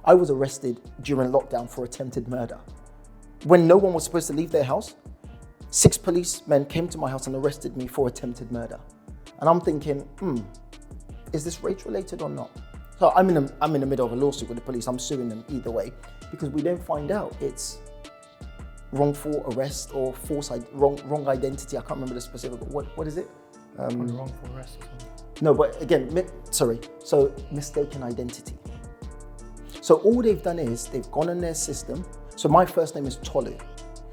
I was arrested during lockdown for attempted murder. When no one was supposed to leave their house, 6 policemen came to my house and arrested me for attempted murder. And I'm thinking, is this race related or not? So I'm in the middle of a lawsuit with the police. I'm suing them either way because we don't find out it's wrongful arrest or wrong identity. I can't remember the specific. What is it? Wrongful arrest or something. No, but again, so mistaken identity. So all they've done is they've gone on their system. So my first name is Tolu.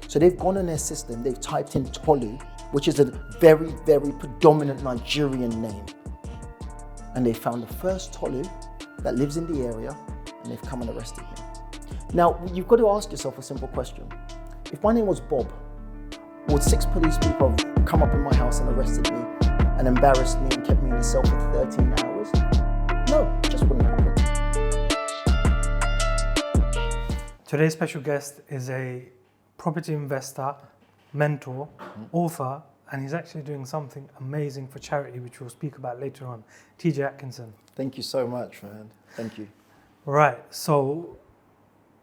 So they've gone on their system, they've typed in Tolu, which is a very, very predominant Nigerian name. And they found the first Tolu that lives in the area, and they've come and arrested me. Now, you've got to ask yourself a simple question. If my name was Bob, would 6 police people have come up in my house and arrested me and embarrassed me and kept me in a cell for 13 hours? No, it just wouldn't happen. Today's special guest is a property investor, mentor, author, and he's actually doing something amazing for charity, which we'll speak about later on. TJ Atkinson. Thank you so much, man. Thank you. Right, so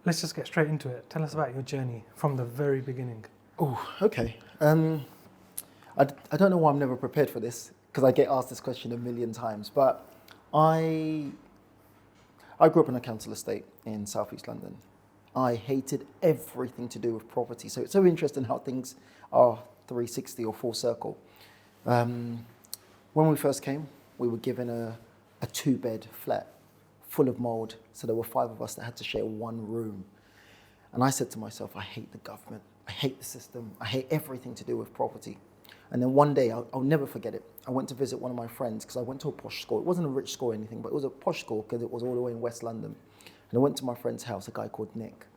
let's just get straight into it. Tell us about your journey from the very beginning. Oh, okay. I don't know why I'm never prepared for this, because I get asked this question a million times, but I grew up in a council estate in Southeast London. I hated everything to do with property. So it's so interesting how things are 360 or full circle. When we first came, we were given a 2-bed flat full of mold. So there were 5 of us that had to share one room. And I said to myself, I hate the government. I hate the system. I hate everything to do with property. And then one day, I'll never forget it. I went to visit one of my friends because I went to a posh school. It wasn't a rich school or anything, but it was a posh school because it was all the way in West London. And I went to my friend's house, a guy called Nick.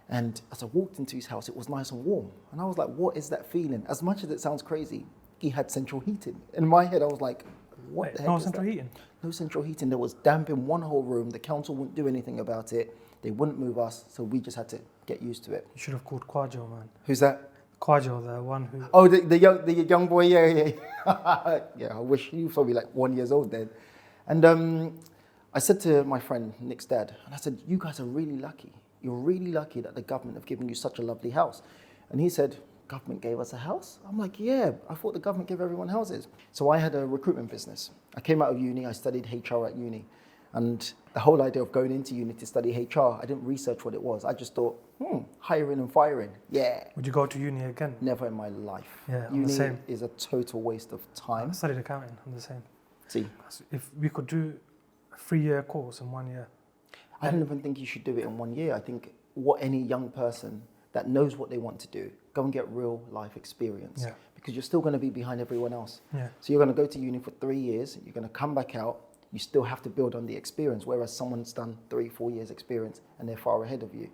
And as I walked into his house, it was nice and warm. And I was like, what is that feeling? As much as it sounds crazy, he had central heating. In my head, I was like, what the heck is central that? heating? No central heating. There was damp in one whole room. The council wouldn't do anything about it. They wouldn't move us, so we just had to get used to it. You should have called Kwajo, man. Who's that? Kwajo, the one who... Oh, the young boy, yeah. Yeah, I wish he was probably like 1 year old then. And I said to my friend, Nick's dad, and I said, you guys are really lucky. You're really lucky that the government have given you such a lovely house. And he said, government gave us a house? I'm like, yeah, I thought the government gave everyone houses. So I had a recruitment business. I came out of uni, I studied HR at uni. And the whole idea of going into uni to study HR, I didn't research what it was. I just thought, hiring and firing, yeah. Would you go to uni again? Never in my life. Yeah, I'm uni the same. is a total waste of time. I studied accounting, I'm the same. See, If we could do a 3-year course in 1 year. I don't even think you should do it in 1 year. I think what any young person that knows what they want to do, go and get real life experience. Yeah. Because you're still going to be behind everyone else. Yeah. So you're going to go to uni for 3 years, you're going to come back out, you still have to build on the experience, whereas someone's done 3-4 years experience and they're far ahead of you.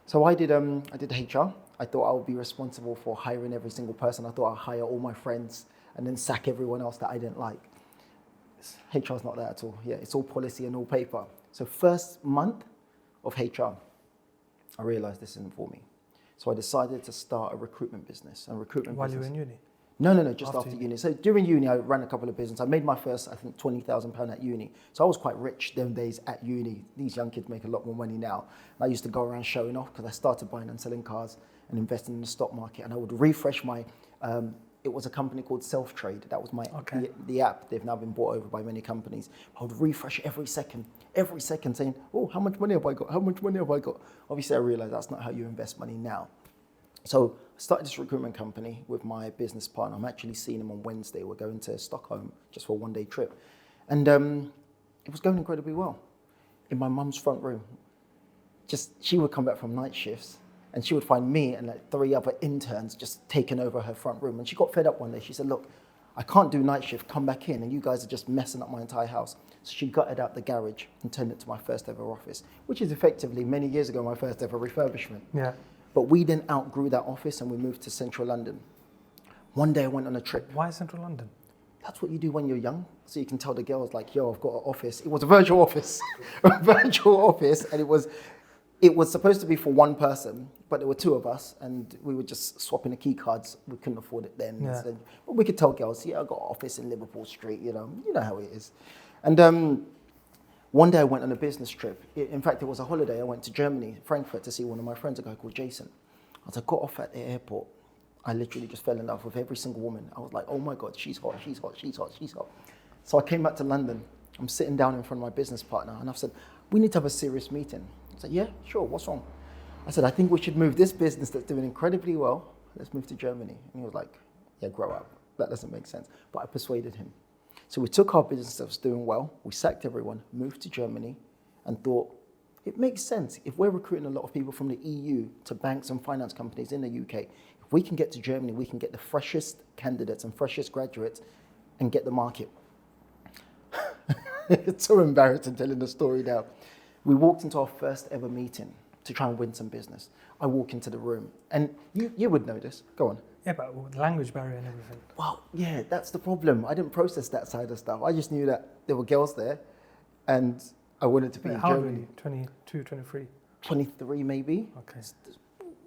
So I did HR. I thought I would be responsible for hiring every single person. I thought I'd hire all my friends and then sack everyone else that I didn't like. HR's not that at all. Yeah, it's all policy and all paper. So first month of HR, I realized this isn't for me. So I decided to start a recruitment business. While you were in uni? No, just after uni. So during uni, I ran a couple of businesses. I made my first, I think, £20,000 at uni. So I was quite rich them days at uni. These young kids make a lot more money now. And I used to go around showing off because I started buying and selling cars and investing in the stock market. And I would refresh my, it was a company called Self Trade. That was my the app. They've now been bought over by many companies. I would refresh every second saying, oh, how much money have I got? How much money have I got? Obviously, I realized that's not how you invest money now. So I started this recruitment company with my business partner. I'm actually seeing him on Wednesday. We're going to Stockholm just for a 1-day trip. And it was going incredibly well. In my mum's front room, she would come back from night shifts and she would find me and like 3 other interns just taking over her front room. And she got fed up one day. She said, look, I can't do night shift, come back in, and you guys are just messing up my entire house. So she gutted out the garage and turned it to my first ever office, which is effectively many years ago my first ever refurbishment. Yeah. But we then outgrew that office and we moved to central London. One day I went on a trip. Why central London? That's what you do when you're young. So you can tell the girls like, yo, I've got an office. It was a virtual office, and it was supposed to be for one person, but there were 2 of us and we were just swapping the key cards. We couldn't afford it then. Yeah. So, but we could tell girls, yeah, I've got an office in Liverpool Street, you know how it is. And One day I went on a business trip. In fact, it was a holiday. I went to Germany, Frankfurt, to see one of my friends, a guy called Jason. As I got off at the airport, I literally just fell in love with every single woman. I was like, oh my God, she's hot, she's hot, she's hot, she's hot. So I came back to London. I'm sitting down in front of my business partner, and I've said, we need to have a serious meeting. I said, yeah, sure, what's wrong? I said, I think we should move this business that's doing incredibly well, let's move to Germany. And he was like, yeah, grow up. That doesn't make sense. But I persuaded him. So we took our business that was doing well, we sacked everyone, moved to Germany, and thought, it makes sense. If we're recruiting a lot of people from the EU to banks and finance companies in the UK, if we can get to Germany, we can get the freshest candidates and freshest graduates and get the market. It's so embarrassing telling the story now. We walked into our first ever meeting to try and win some business. I walk into the room, and you would know this. Go on. Yeah, but with language barrier and everything. Well, yeah, that's the problem. I didn't process that side of stuff. I just knew that there were girls there, and I wanted to be in How old were Germany. you? 22, 23? 23 maybe. Okay.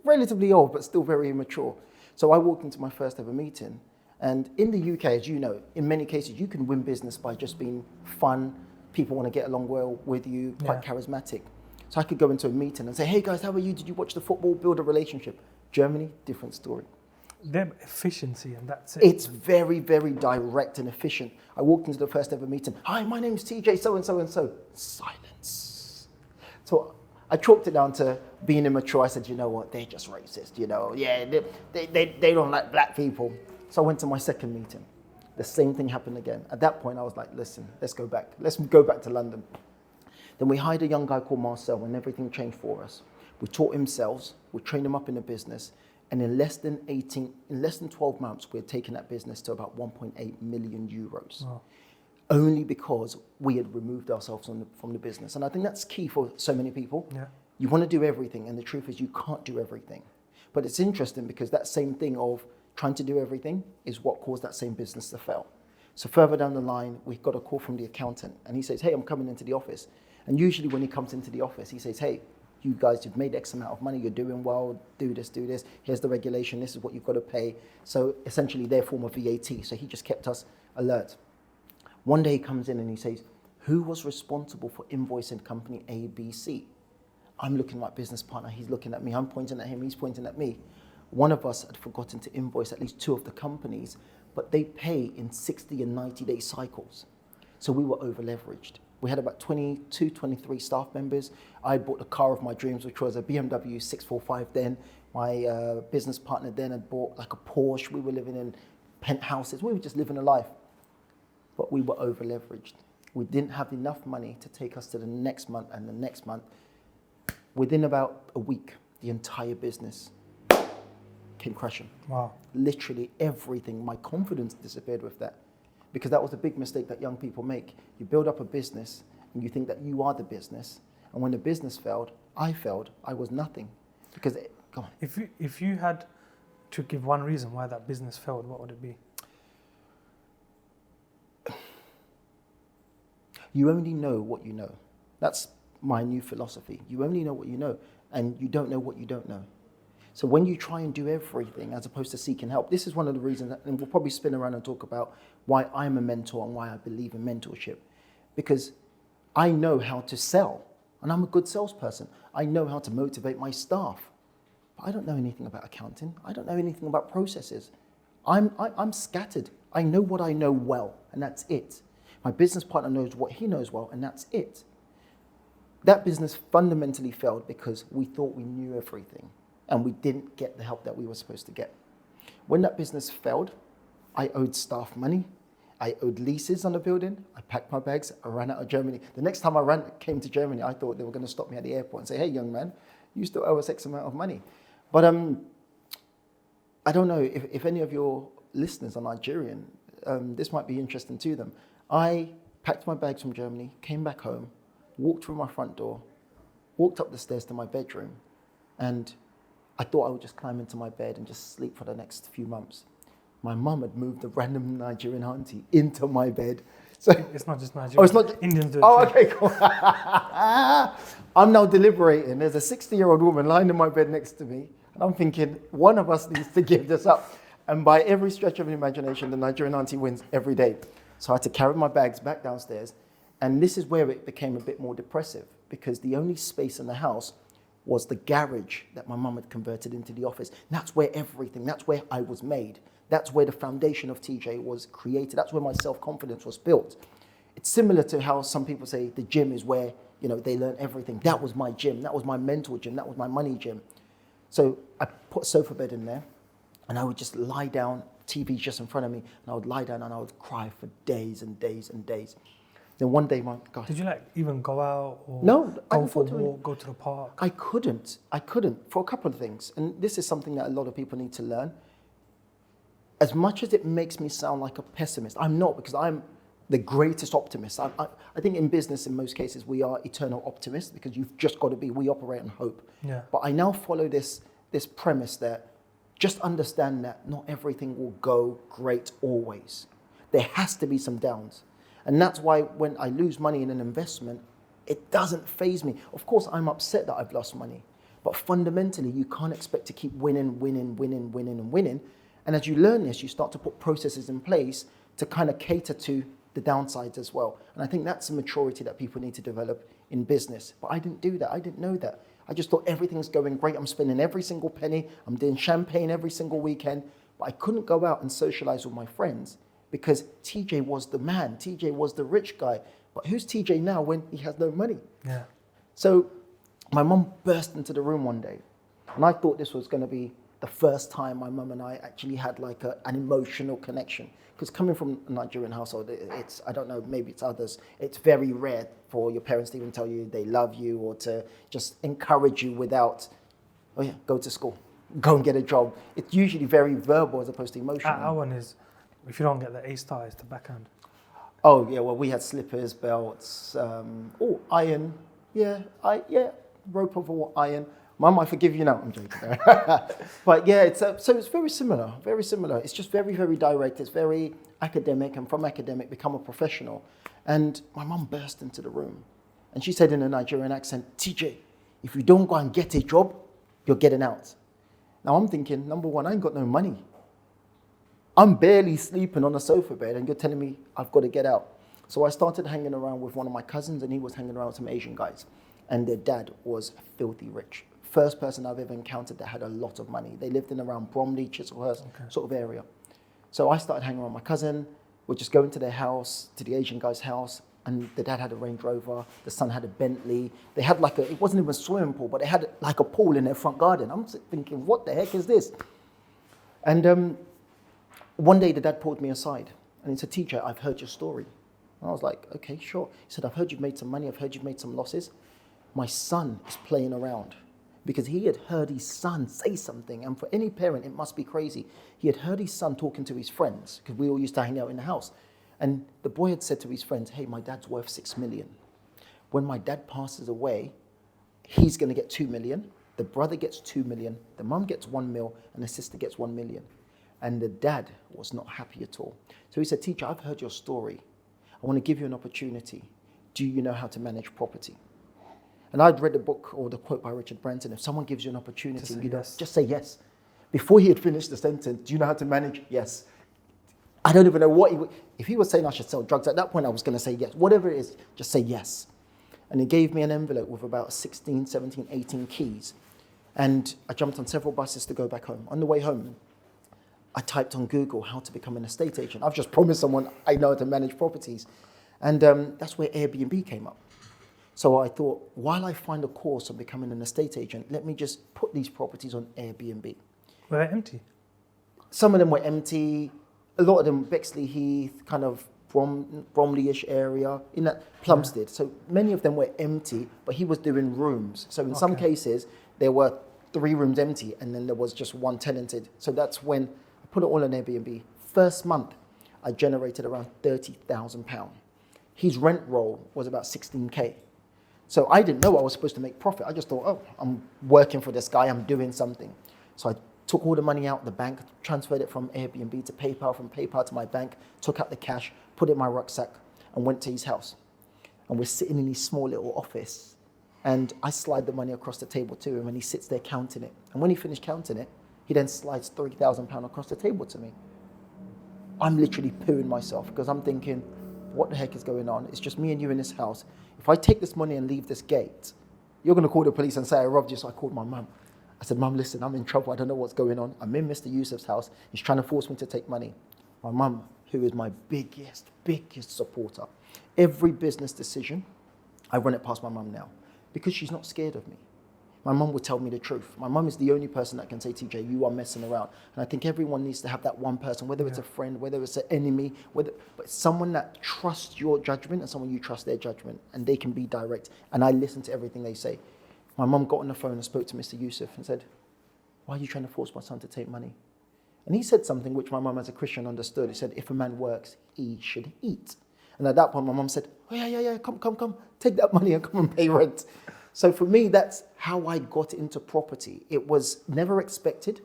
Relatively old, but still very immature. So I walked into my first ever meeting. And in the UK, as you know, in many cases, you can win business by just being fun. People want to get along well with you, quite charismatic. So I could go into a meeting and say, hey guys, how are you? Did you watch the football? Build a relationship. Germany, different story. Their efficiency, and that's it. It's very, very direct and efficient. I walked into the first ever meeting. Hi, my name's TJ, so-and-so and so. Silence. So I chalked it down to being immature. I said, you know what, they're just racist, you know. Yeah, they don't like black people. So I went to my second meeting. The same thing happened again. At that point, I was like, listen, let's go back. Let's go back to London. Then we hired a young guy called Marcel, and everything changed for us. We taught him sales, we trained him up in the business, and in less than 12 months, we had taken that business to about 1.8 million euros. Wow. Only because we had removed ourselves from the business. And I think that's key for so many people. Yeah. You want to do everything, and the truth is you can't do everything. But it's interesting because that same thing of trying to do everything is what caused that same business to fail. So further down the line, we got a call from the accountant, and he says, hey, I'm coming into the office. And usually when he comes into the office, he says, hey, you guys, you've made X amount of money, you're doing well, do this, here's the regulation, this is what you've got to pay. So essentially their form of VAT. So he just kept us alert. One day he comes in and he says, who was responsible for invoicing company ABC? I'm looking at my business partner, he's looking at me, I'm pointing at him, he's pointing at me. One of us had forgotten to invoice at least two of the companies, but they pay in 60 and 90-day cycles. So we were over leveraged. We had about 22, 23 staff members. I bought the car of my dreams, which was a BMW 645 then. My business partner then had bought like a Porsche. We were living in penthouses. We were just living a life. But we were over leveraged. We didn't have enough money to take us to the next month and the next month. Within about a week, the entire business came crashing. Wow. Literally everything. My confidence disappeared with that. Because that was a big mistake that young people make. You build up a business and you think that you are the business. And when the business failed, I was nothing. Because, go on. If you had to give one reason why that business failed, what would it be? You only know what you know. That's my new philosophy. You only know what you know, and you don't know what you don't know. So when you try and do everything as opposed to seeking help, this is one of the reasons, and we'll probably spin around and talk about why I'm a mentor and why I believe in mentorship. Because I know how to sell, and I'm a good salesperson. I know how to motivate my staff. But I don't know anything about accounting. I don't know anything about processes. I'm scattered. I know what I know well, and that's it. My business partner knows what he knows well, and that's it. That business fundamentally failed because we thought we knew everything, and we didn't get the help that we were supposed to get. When that business failed, I owed staff money. I owed leases on the building. I packed my bags. I ran out of Germany. The next time I came to Germany, I thought they were going to stop me at the airport and say, hey, young man, you still owe us X amount of money. But I don't know if any of your listeners are Nigerian, this might be interesting to them. I packed my bags from Germany, came back home, walked through my front door, walked up the stairs to my bedroom, and I thought I would just climb into my bed and just sleep for the next few months. My mum had moved a random Nigerian auntie into my bed. So It's not just Nigerian. Oh, it's not. Indians do it Oh, too. okay, cool. I'm now deliberating. There's a 60-year-old woman lying in my bed next to me, and I'm thinking one of us needs to give this up. And by every stretch of the imagination, the Nigerian auntie wins every day. So I had to carry my bags back downstairs, And this is where it became a bit more depressive, because the only space in the house was the garage that my mum had converted into the office. And that's where that's where I was made. That's where the foundation of TJ was created. That's where my self-confidence was built. It's similar to how some people say the gym is where, they learn everything. That was my gym. That was my mental gym. That was my money gym. So I put a sofa bed in there, and I would just lie down, TV's just in front of me, and I would lie down and I would cry for days and days and days. Then one day, my God. Did you even go out or No, go for a walk, go to the park? I couldn't for a couple of things. And this is something that a lot of people need to learn. As much as it makes me sound like a pessimist, I'm not, because I'm the greatest optimist. I think in business, in most cases, we are eternal optimists, because you've just got to be, we operate on hope. Yeah. But I now follow this premise that just understand that not everything will go great always. There has to be some downs. And that's why when I lose money in an investment, it doesn't faze me. Of course, I'm upset that I've lost money. But fundamentally, you can't expect to keep winning. And as you learn this, you start to put processes in place to kind of cater to the downsides as well. And I think that's a maturity that people need to develop in business. But I didn't do that. I didn't know that. I just thought everything's going great. I'm spending every single penny. I'm doing champagne every single weekend. But I couldn't go out and socialize with my friends, because TJ was the man. TJ was the rich guy. But who's TJ now when he has no money? Yeah. So my mum burst into the room one day, and I thought this was going to be the first time my mum and I actually had an emotional connection. Because coming from a Nigerian household, it's, I don't know, maybe it's others, it's very rare for your parents to even tell you they love you, or to just encourage you without, oh yeah, go to school, go and get a job. It's usually very verbal as opposed to emotional. Our one is, if you don't get the A star, it's the backhand. Oh yeah, well we had slippers, belts, iron, rope over iron. Mum, I forgive you now. I'm joking. But yeah, so it's very similar, very similar. It's just very, very direct. It's very academic, and from academic, become a professional. And my mum burst into the room, and she said in a Nigerian accent, TJ, if you don't go and get a job, you're getting out. Now I'm thinking, number one, I ain't got no money. I'm barely sleeping on a sofa bed, and you're telling me I've got to get out. So I started hanging around with one of my cousins, and he was hanging around with some Asian guys, and their dad was filthy rich. First person I've ever encountered that had a lot of money. They lived in around Bromley, Chislehurst sort of area. So I started hanging around my cousin. We'd just go into their house, to the Asian guy's house, and the dad had a Range Rover, the son had a Bentley. They had it wasn't even a swimming pool, but they had like a pool in their front garden. I'm thinking, what the heck is this? And one day the dad pulled me aside, and he said, TJ, I've heard your story. And I was like, okay, sure. He said, I've heard you've made some money. I've heard you've made some losses. My son is playing around. Because he had heard his son say something, and for any parent, it must be crazy. He had heard his son talking to his friends, because we all used to hang out in the house. And the boy had said to his friends, hey, my dad's worth 6 million. When my dad passes away, he's going to get 2 million. The brother gets 2 million. The mum gets 1 mil, and the sister gets 1 million. And the dad was not happy at all. So he said, teacher, I've heard your story. I want to give you an opportunity. Do you know how to manage property? And I'd read the book or the quote by Richard Branson, if someone gives you an opportunity, just say yes. Before he had finished the sentence, do you know how to manage? Yes. I don't even know what if he was saying I should sell drugs, at that point I was going to say yes. Whatever it is, just say yes. And he gave me an envelope with about 16, 17, 18 keys. And I jumped on several buses to go back home. On the way home, I typed on Google how to become an estate agent. I've just promised someone I know how to manage properties. And that's where Airbnb came up. So I thought, while I find a course on becoming an estate agent, let me just put these properties on Airbnb. Were they empty? Some of them were empty. A lot of them, Bexley Heath, kind of Bromley-ish area, in that Plumstead. So many of them were empty, but he was doing rooms. So in some cases, there were 3 rooms empty, and then there was just 1 tenanted. So that's when I put it all on Airbnb. First month, I generated around £30,000. His rent roll was about 16K. So I didn't know I was supposed to make profit. I just thought, oh, I'm working for this guy, I'm doing something. So I took all the money out of the bank, transferred it from Airbnb to PayPal, from PayPal to my bank, took out the cash, put it in my rucksack, and went to his house. And we're sitting in his small little office, and I slide the money across the table to him, and he sits there counting it. And when he finished counting it, he then slides £3,000 across the table to me. I'm literally pooing myself, because I'm thinking, what the heck is going on? It's just me and you in this house. If I take this money and leave this gate, you're going to call the police and say I robbed you. So I called my mum. I said, Mum, listen, I'm in trouble. I don't know what's going on. I'm in Mr. Yusuf's house. He's trying to force me to take money. My mum, who is my biggest supporter, every business decision, I run it past my mum now because she's not scared of me. My mum would tell me the truth. My mum is the only person that can say, TJ, you are messing around. And I think everyone needs to have that one person, whether it's a friend, whether it's an enemy, but someone that trusts your judgment and someone you trust their judgment, and they can be direct. And I listen to everything they say. My mum got on the phone and spoke to Mr. Yusuf and said, why are you trying to force my son to take money? And he said something which my mum as a Christian understood. He said, if a man works, he should eat. And at that point, my mum said, oh, yeah, come, take that money and come and pay rent. So for me, that's how I got into property. It was never expected,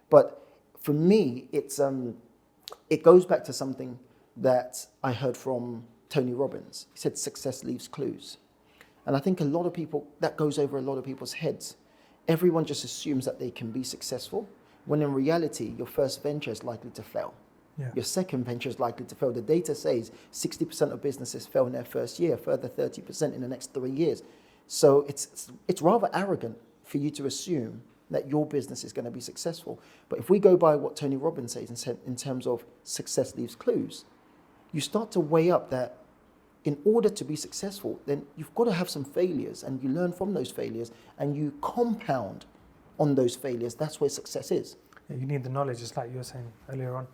but for me, it goes back to something that I heard from Tony Robbins. He said, success leaves clues. And I think a lot of people, that goes over a lot of people's heads. Everyone just assumes that they can be successful, when in reality, your first venture is likely to fail. Yeah. Your second venture is likely to fail. The data says 60% of businesses fail in their first year, further 30% in the next 3 years. So it's rather arrogant for you to assume that your business is going to be successful. But if we go by what Tony Robbins says in terms of success leaves clues, you start to weigh up that in order to be successful, then you've got to have some failures, and you learn from those failures and you compound on those failures. That's where success is. Yeah, you need the knowledge, just like you were saying earlier on.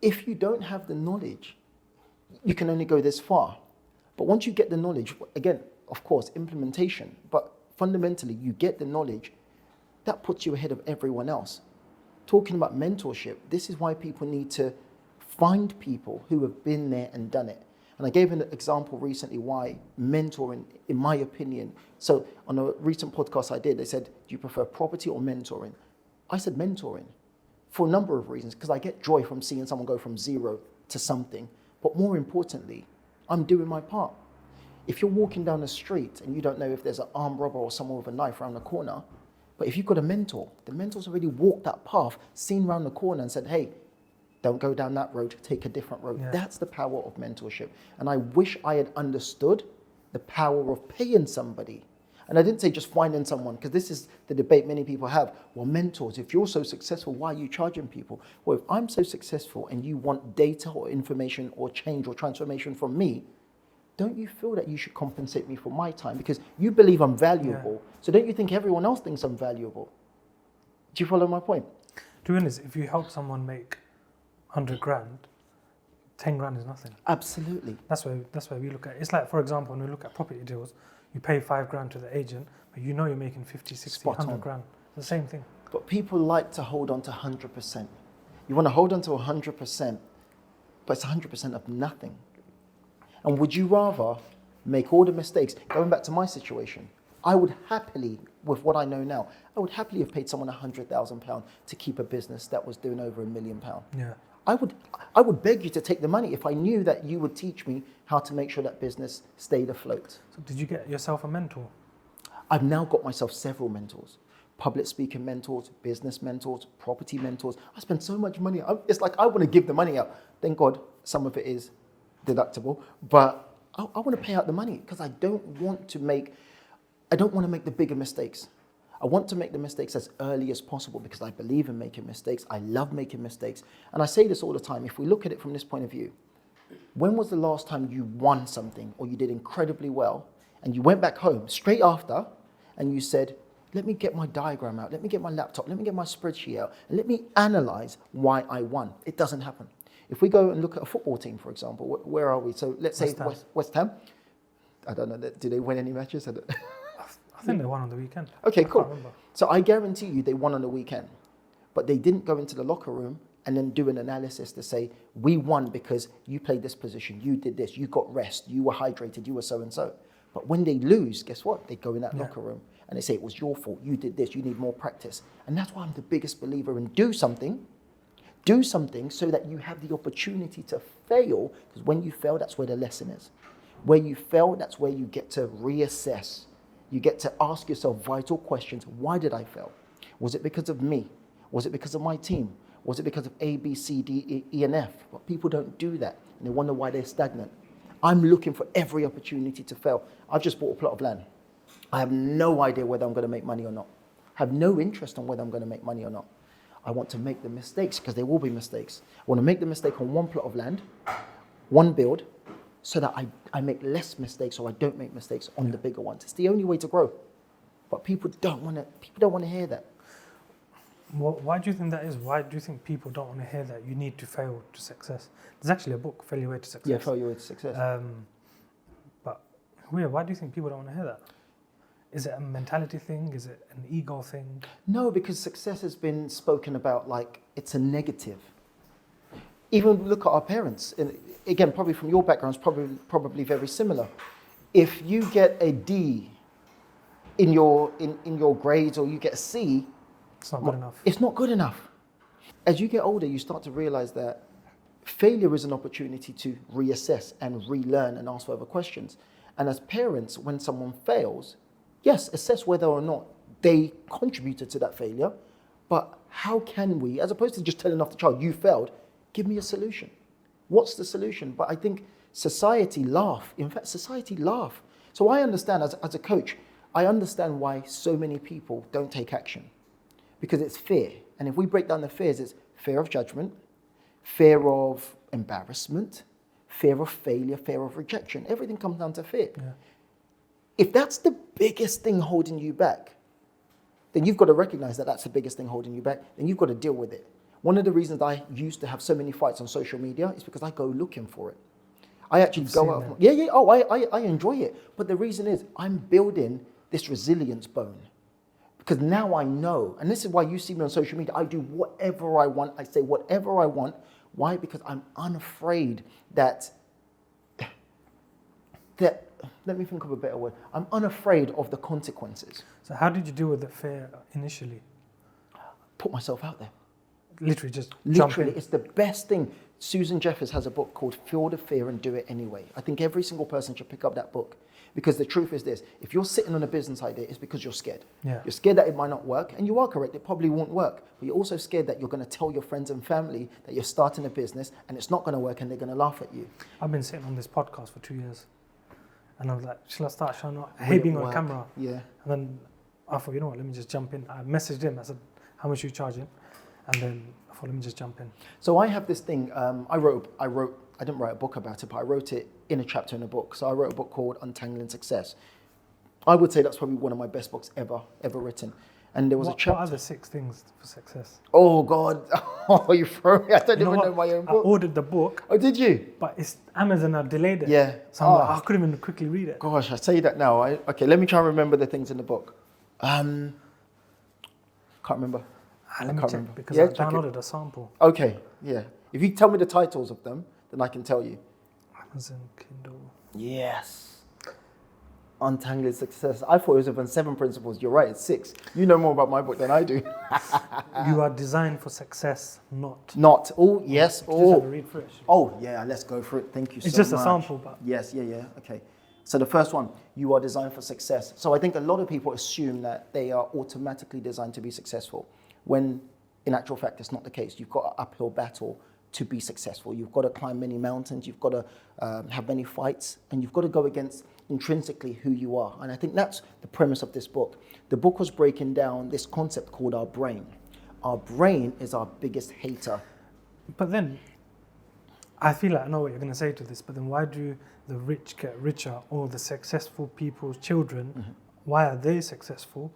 If you don't have the knowledge, you can only go this far. But once you get the knowledge, again, of course, implementation, but fundamentally you get the knowledge, that puts you ahead of everyone else. Talking about mentorship, this is why people need to find people who have been there and done it. And I gave an example recently why mentoring, in my opinion, so on a recent podcast I did, they said, do you prefer property or mentoring? I said mentoring for a number of reasons, because I get joy from seeing someone go from zero to something. But more importantly, I'm doing my part. If you're walking down the street and you don't know if there's an armed robber or someone with a knife around the corner, but if you've got a mentor, the mentor's already walked that path, seen around the corner and said, hey, don't go down that road, take a different road. Yeah. That's the power of mentorship. And I wish I had understood the power of paying somebody. And I didn't say just finding someone, because this is the debate many people have. Well, mentors, if you're so successful, why are you charging people? Well, if I'm so successful and you want data or information or change or transformation from me, don't you feel that you should compensate me for my time? Because you believe I'm valuable. Yeah. So don't you think everyone else thinks I'm valuable? Do you follow my point? To be honest, if you help someone make 100 grand, 10 grand is nothing. Absolutely. That's why we look at it. It's like, for example, when we look at property deals, you pay 5 grand to the agent, but you know you're making 50, 60, 100 grand. It's the same thing. But people like to hold on to 100%. You want to hold on to 100%, but it's 100% of nothing. And would you rather make all the mistakes? Going back to my situation, I would happily, with what I know now, I would happily have paid someone £100,000 to keep a business that was doing over £1 million. Yeah. I would beg you to take the money if I knew that you would teach me how to make sure that business stayed afloat. So did you get yourself a mentor? I've now got myself several mentors. Public speaking mentors, business mentors, property mentors. I spend so much money. It's like I want to give the money out. Thank God some of it is deductible, but I want to pay out the money because I don't want to make the bigger mistakes. I want to make the mistakes as early as possible because I believe in making mistakes. I love making mistakes. And I say this all the time. If we look at it from this point of view, when was the last time you won something or you did incredibly well and you went back home straight after and you said, let me get my diagram out, let me get my laptop, let me get my spreadsheet out, and let me analyze why I won? It doesn't happen. If we go and look at a football team, for example, where are we? So let's say West Ham. I don't know, did they win any matches? I think they won on the weekend. Okay, cool. So I guarantee you they won on the weekend, but they didn't go into the locker room and then do an analysis to say, we won because you played this position, you did this, you got rest, you were hydrated, you were so-and-so. But when they lose, guess what? They go in that locker room and they say, it was your fault, you did this, you need more practice. And that's why I'm the biggest believer in do something so that you have the opportunity to fail, because when you fail, that's where the lesson is. Where you fail, that's where you get to reassess. You get to ask yourself vital questions. Why did I fail? Was it because of me? Was it because of my team? Was it because of A, B, C, D, E, and F? But people don't do that. and they wonder why they're stagnant. I'm looking for every opportunity to fail. I've just bought a plot of land. I have no idea whether I'm going to make money or not. I have no interest on whether I'm going to make money or not. I want to make the mistakes, because there will be mistakes. I want to make the mistake on one plot of land, one build, so that I make less mistakes, or I don't make mistakes on the bigger ones. It's the only way to grow. But people don't want to hear that. Why do you think that is? Why do you think people don't want to hear that you need to fail to success? There's actually a book, Failure Way to Success. Yeah, Failure Way to Success. But why do you think people don't want to hear that? Is it a mentality thing? Is it an ego thing? No, because success has been spoken about like it's a negative. Even look at our parents. And again, probably from your backgrounds, probably very similar. If you get a D in your grades, or you get a C, It's not good enough. It's not good enough. As you get older, you start to realize that failure is an opportunity to reassess and relearn and ask further questions. And as parents, when someone fails, yes, assess whether or not they contributed to that failure, but how can we, as opposed to just telling off the child, you failed, give me a solution. What's the solution? But I think society laugh. In fact, society laugh. So I understand, as a coach, I understand why so many people don't take action. Because it's fear. And if we break down the fears, it's fear of judgment, fear of embarrassment, fear of failure, fear of rejection. Everything comes down to fear. Yeah. If that's the biggest thing holding you back, then you've got to recognize that that's the biggest thing holding you back. Then you've got to deal with it. One of the reasons I used to have so many fights on social media is because I go looking for it. I actually go out. I enjoy it. But the reason is I'm building this resilience bone. Because now I know, and this is why you see me on social media, I do whatever I want, I say whatever I want. Why? Because I'm unafraid that, let me think of a better word, I'm unafraid of the consequences. So how did you deal with the fear initially? Put myself out there. Literally just jump in. It's the best thing. Susan Jeffers has a book called Feel the Fear and Do It Anyway. I think every single person should pick up that book. Because the truth is this, if you're sitting on a business idea, it's because you're scared. Yeah. You're scared that it might not work, and you are correct, it probably won't work. But you're also scared that you're going to tell your friends and family that you're starting a business and it's not going to work and they're going to laugh at you. I've been sitting on this podcast for 2 years. And I was like, shall I start showing up? I hate being on camera. Yeah. And then I thought, you know what, let me just jump in. I messaged him, I said, how much are you charging? And then I thought, let me just jump in. So I have this thing, I didn't write a book about it, but I wrote it in a chapter in a book. So I wrote a book called Untangling Success. I would say that's probably one of my best books ever written. And there was a chapter. What are the 6 things for success? Oh God, oh you throw me! I don't even know my own book. I ordered the book. Oh, did you? But it's Amazon have delayed it. Yeah. So I'm like, I couldn't even quickly read it. Gosh, I say that now. Okay, let me try and remember the things in the book. Can't remember. Let me check because Yeah, I check it. downloaded a sample. Okay, yeah. If you tell me the titles of them, then I can tell you. Amazon Kindle. Yes. Untangling Success. I thought it was even 7 principles. You're right, it's 6. You know more about my book than I do. You are designed for success, not. Not. Oh, yes. Just have a Oh. read through it. Oh, yeah, let's go for it. Thank you so much. It's just a sample, but. Yes, yeah. Okay. So the first one, you are designed for success. So I think a lot of people assume that they are automatically designed to be successful, when in actual fact, it's not the case. You've got an uphill battle to be successful. You've got to climb many mountains. You've got to have many fights, and you've got to go against intrinsically who you are. And I think that's the premise of this book. The book was breaking down this concept called our brain. Our brain is our biggest hater. But then, I feel like I know what you're going to say to this, but then why do the rich get richer, or the successful people's children, why are they successful?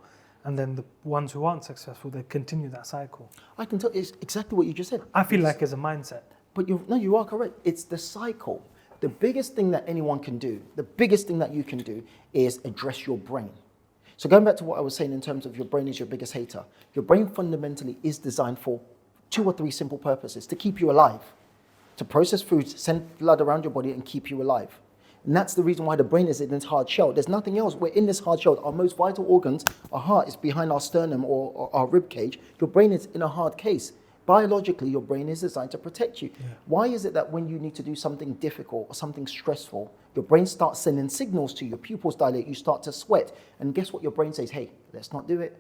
And then the ones who aren't successful, they continue that cycle. I can tell it's exactly what you just said. I feel like it's a mindset. But you are correct. It's the cycle. The biggest thing that anyone can do, the biggest thing that you can do is address your brain. So going back to what I was saying in terms of your brain is your biggest hater, your brain fundamentally is designed for 2 or 3 simple purposes: to keep you alive, to process foods, send blood around your body and keep you alive. And that's the reason why the brain is in this hard shell. There's nothing else. We're in this hard shell. Our most vital organs, our heart is behind our sternum or our rib cage. Your brain is in a hard case. Biologically, your brain is designed to protect you. Yeah. Why is it that when you need to do something difficult or something stressful, your brain starts sending signals to you, your pupils dilate, you start to sweat, and guess what your brain says? Hey, let's not do it.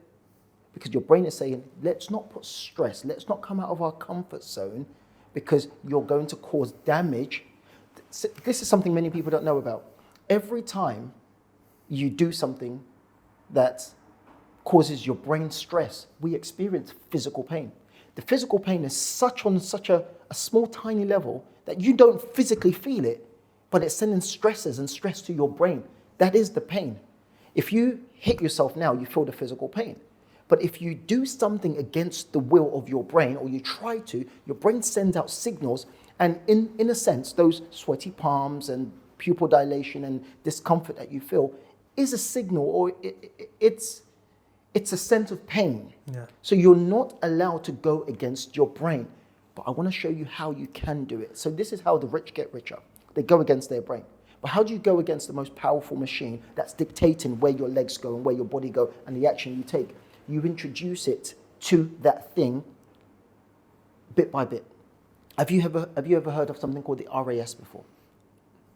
Because your brain is saying, let's not put stress, let's not come out of our comfort zone, because you're going to cause damage this is something many people don't know about. Every time you do something that causes your brain stress, we experience physical pain. The physical pain is on such a small, tiny level that you don't physically feel it, but it's sending stresses and stress to your brain. That is the pain. If you hit yourself now, you feel the physical pain. But if you do something against the will of your brain, or you try to, your brain sends out signals, and in a sense, those sweaty palms and pupil dilation and discomfort that you feel is a signal, or it's a sense of pain. Yeah. So you're not allowed to go against your brain. But I want to show you how you can do it. So this is how the rich get richer. They go against their brain. But how do you go against the most powerful machine that's dictating where your legs go and where your body go and the action you take? You introduce it to that thing bit by bit. Have you ever heard of something called the RAS before?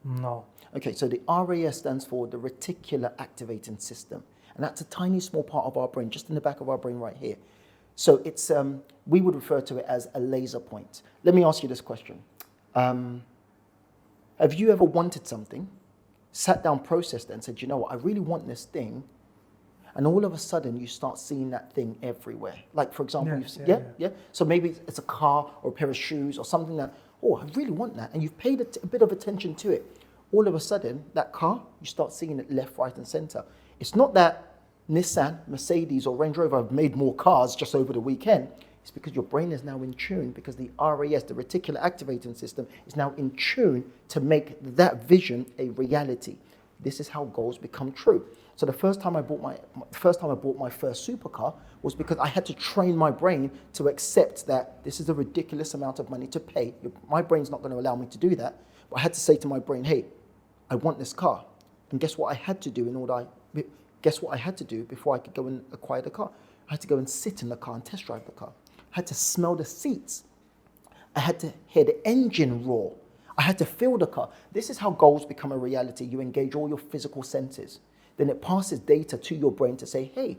No. Okay, so the RAS stands for the reticular activating system. And that's a tiny small part of our brain, just in the back of our brain right here. So it's, we would refer to it as a laser point. Let me ask you this question. Have you ever wanted something, sat down, processed it, and said, you know what, I really want this thing, and all of a sudden you start seeing that thing everywhere? Like, for example, yeah. So maybe it's a car or a pair of shoes or something that, oh, I really want that, and you've paid a bit of attention to it. All of a sudden, that car, you start seeing it left, right, and center. It's not that Nissan, Mercedes, or Range Rover have made more cars just over the weekend. It's because your brain is now in tune, because the RAS, the reticular activating system, is now in tune to make that vision a reality. This is how goals become true. So the first time I bought my first supercar was because I had to train my brain to accept that this is a ridiculous amount of money to pay. My brain's not going to allow me to do that. But I had to say to my brain, hey, I want this car. And guess what I had to do before I could go and acquire the car? I had to go and sit in the car and test drive the car. I had to smell the seats. I had to hear the engine roar. I had to feel the car. This is how goals become a reality. You engage all your physical senses. Then it passes data to your brain to say, hey,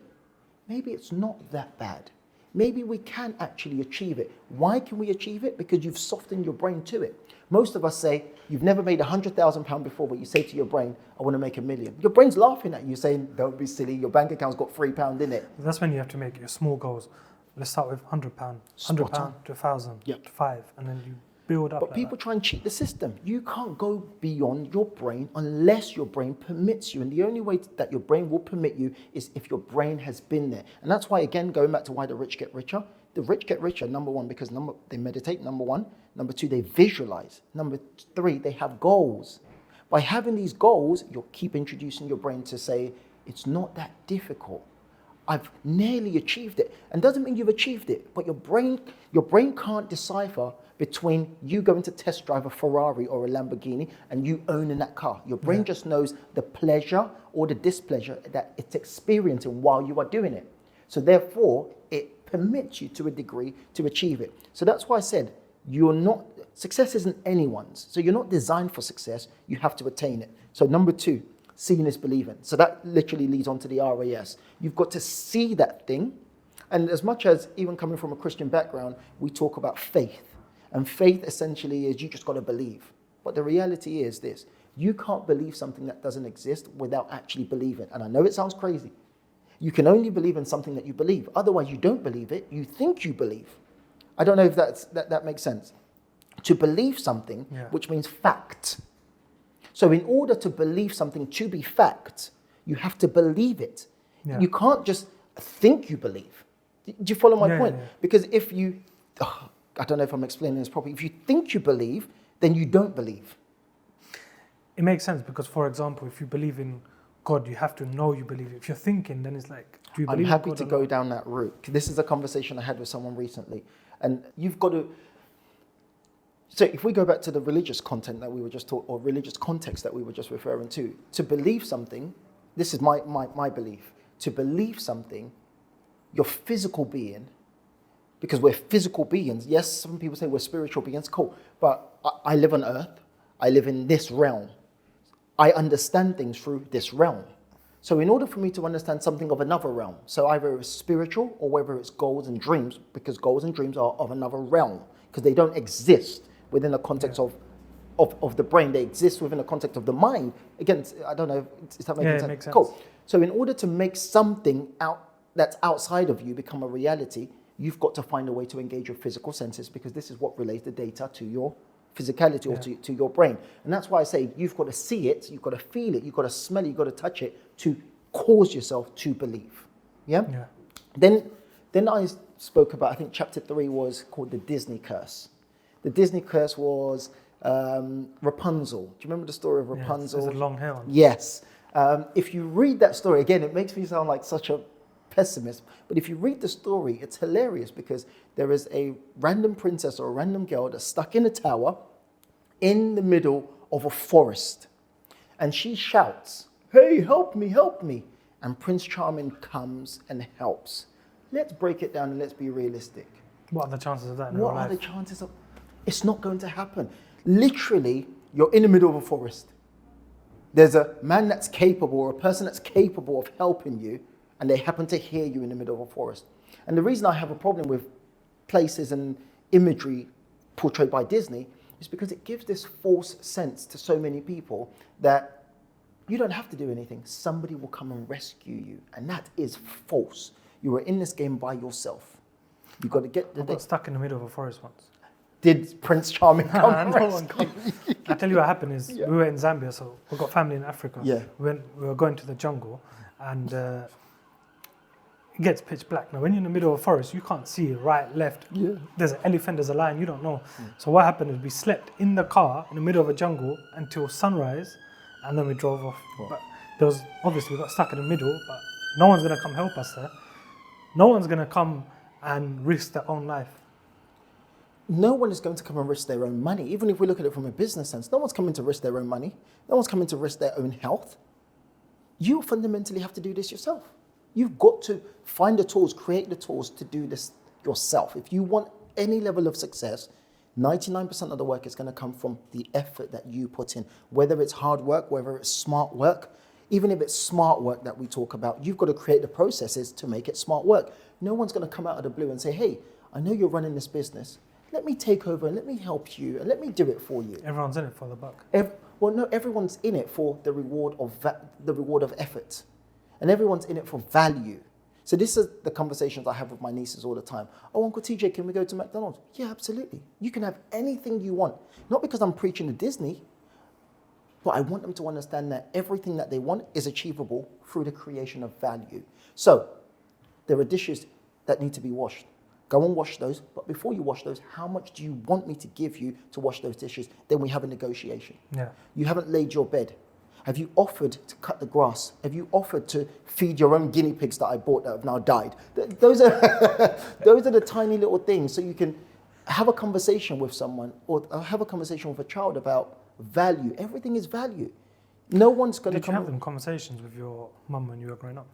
maybe it's not that bad. Maybe we can actually achieve it. Why can we achieve it? Because you've softened your brain to it. Most of us say, you've never made £100,000 before, but you say to your brain, I want to make £1 million. Your brain's laughing at you, saying, don't be silly, your bank account's got £3 in it. That's when you have to make your small goals. Let's start with £100, £100 to 1,000, to 5, and then you build up. But people try and cheat the system. You can't go beyond your brain unless your brain permits you. And the only way that your brain will permit you is if your brain has been there. And that's why, again, going back to why the rich get richer. The rich get richer, number one, because they meditate, number one. Number two, they visualize. Number three, they have goals. By having these goals, you'll keep introducing your brain to say, it's not that difficult. I've nearly achieved it. And doesn't mean you've achieved it, but your brain can't decipher between you going to test drive a Ferrari or a Lamborghini and you owning that car. Your brain just knows the pleasure or the displeasure that it's experiencing while you are doing it. So therefore, it permits you to a degree to achieve it. So that's why I said, success isn't anyone's. So you're not designed for success, you have to attain it. So number two, seeing is believing. So that literally leads on to the RAS. You've got to see that thing. And as much as, even coming from a Christian background, we talk about faith. And faith essentially is you just got to believe. But the reality is this, you can't believe something that doesn't exist without actually believing. And I know it sounds crazy. You can only believe in something that you believe. Otherwise, you don't believe it, you think you believe. I don't know if that makes sense. To believe something, which means fact. So in order to believe something to be fact, you have to believe it. Yeah. You can't just think you believe. Do you follow my point? Yeah. Because if you, I don't know if I'm explaining this properly, if you think you believe, then you don't believe. It makes sense because, for example, if you believe in God, you have to know you believe it. If you're thinking, then it's like, do you believe in God? I'm happy to go down that route. This is a conversation I had with someone recently. And you've got to, so if we go back to the religious content that we were just or religious context that we were just referring to believe something, this is my belief, to believe something, your physical being, because we're physical beings. Yes, some people say we're spiritual beings, cool. But I live on earth, I live in this realm. I understand things through this realm. So in order for me to understand something of another realm, so either it's spiritual or whether it's goals and dreams, because goals and dreams are of another realm, because they don't exist within the context of of the brain. They exist within the context of the mind. Again, I don't know, is that making Yeah, it sense? makes sense. Cool. So in order to make something that's outside of you become a reality, you've got to find a way to engage your physical senses, because this is what relates the data to your physicality or to your brain. And that's why I say you've got to see it, you've got to feel it, you've got to smell it, you've got to touch it to cause yourself to believe. Yeah? Then I spoke about, I think chapter 3 was called the Disney curse. The Disney curse was Rapunzel. Do you remember the story of Rapunzel? There's a long hair on. Yes. If you read that story, again, it makes me sound like such a pessimist, but if you read the story, it's hilarious, because there is a random princess or a random girl that's stuck in a tower in the middle of a forest, and she shouts, "Hey, help me, help me." And Prince Charming comes and helps. Let's break it down and let's be realistic. What are the chances of that in real What are life? the chances of... It's not going to happen. Literally, you're in the middle of a forest. There's a man that's capable, or a person that's capable of helping you, and they happen to hear you in the middle of a forest. And the reason I have a problem with places and imagery portrayed by Disney is because it gives this false sense to so many people that you don't have to do anything. Somebody will come and rescue you. And that is false. You are in this game by yourself. You've got to get I got stuck in the middle of a forest once. Did Prince Charming come and No one rescue come. I tell you what happened is, we were in Zambia, so we've got family in Africa. Yeah. We were going to the jungle, and it gets pitch black. Now, when you're in the middle of a forest, you can't see right, left. Yeah. There's an elephant, there's a lion, you don't know. So what happened is we slept in the car in the middle of a jungle until sunrise, and then we drove off. But there was, obviously we got stuck in the middle, but no one's gonna come help us there. No one's gonna come and risk their own life. No one is going to come and risk their own money. Even if we look at it from a business sense, no one's coming to risk their own money. No one's coming to risk their own health. You fundamentally have to do this yourself. You've got to find the tools, create the tools to do this yourself. If you want any level of success, 99% of the work is going to come from the effort that you put in. Whether it's hard work, whether it's smart work, even if it's smart work that we talk about, you've got to create the processes to make it smart work. No one's going to come out of the blue and say, "Hey, I know you're running this business. Let me take over and let me help you and let me do it for you." Everyone's in it for the buck. Well, no, everyone's in it for the reward of effort, and everyone's in it for value. So this is the conversations I have with my nieces all the time. "Oh, Uncle TJ, can we go to McDonald's?" "Yeah, absolutely. You can have anything you want." Not because I'm preaching to Disney, but I want them to understand that everything that they want is achievable through the creation of value. So there are dishes that need to be washed. Go and wash those, but before you wash those, how much do you want me to give you to wash those dishes? Then we have a negotiation. Yeah. You haven't laid your bed. Have you offered to cut the grass? Have you offered to feed your own guinea pigs that I bought that have now died? Those are those are the tiny little things, so you can have a conversation with someone or have a conversation with a child about value. Everything is value. No one's going to Did you have them conversations with your mum when you were growing up